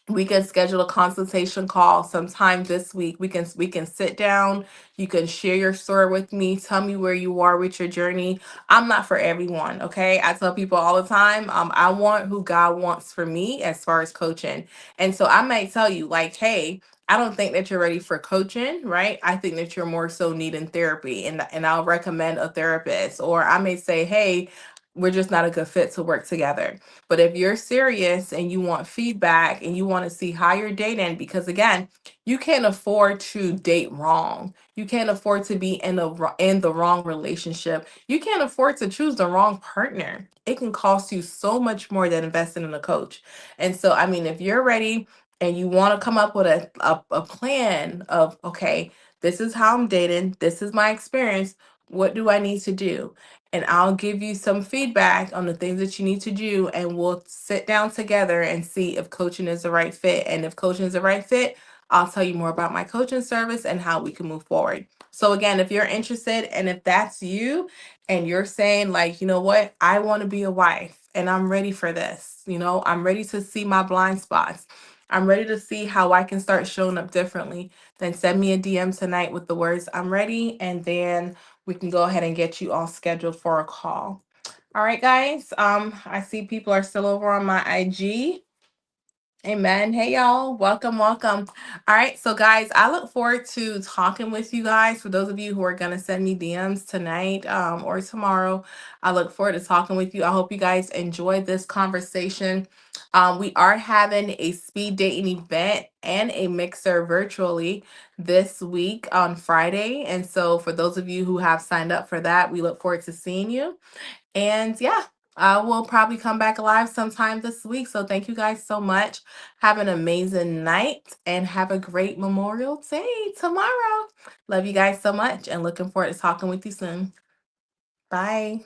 we can schedule a consultation call sometime this week. We can sit down. You can share your story with me. Tell me where you are with your journey. I'm not for everyone, okay? I tell people all the time, I want who God wants for me as far as coaching. And so I might tell you, like, hey, I don't think that you're ready for coaching, right? I think that you're more so needing therapy, and I'll recommend a therapist. Or I may say, hey, we're just not a good fit to work together. But if you're serious and you want feedback and you want to see how you're dating, because again, you can't afford to date wrong. You can't afford to be in the wrong relationship. You can't afford to choose the wrong partner. It can cost you so much more than investing in a coach. And so, I mean, if you're ready and you want to come up with a plan of, okay, this is how I'm dating, this is my experience, what do I need to do? And I'll give you some feedback on the things that you need to do, and we'll sit down together and see if coaching is the right fit. And if coaching is the right fit, I'll tell you more about my coaching service and how we can move forward. So again, if you're interested and if that's you and you're saying like, you know what, I want to be a wife and I'm ready for this. I'm ready to see my blind spots. I'm ready to see how I can start showing up differently. Then send me a DM tonight with the words I'm ready, and then we can go ahead and get you all scheduled for a call. All right, guys. I see people are still over on my IG. Amen. Hey, y'all. Welcome, welcome. All right. So, guys, I look forward to talking with you guys. For those of you who are going to send me DMs tonight or tomorrow, I look forward to talking with you. I hope you guys enjoyed this conversation. We are having a speed dating event and a mixer virtually this week on Friday. And so, for those of you who have signed up for that, we look forward to seeing you. And yeah, I will probably come back live sometime this week. So thank you guys so much. Have an amazing night and have a great Memorial Day tomorrow. Love you guys so much and looking forward to talking with you soon. Bye.